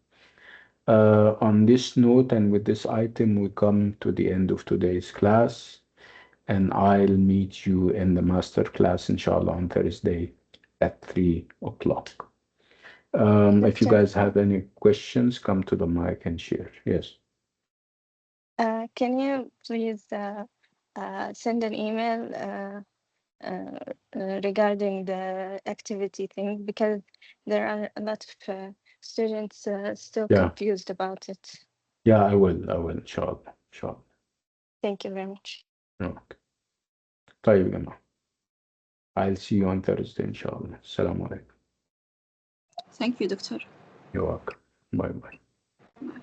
On this note, and with this item, we come to the end of today's class, and I'll meet you in the master class, inshallah, on Thursday at 3 o'clock. If you guys have any questions, come to the mic and share. Yes.
Can you please send an email regarding the activity thing, because there are a lot of students still confused about it.
Yeah, I will, inshallah.
Thank you very much.
Okay. طيب يا جماعة. I'll see you on Thursday, inshallah. Assalamu alaikum.
Thank you, Doctor.
You're welcome. Bye bye.
Bye.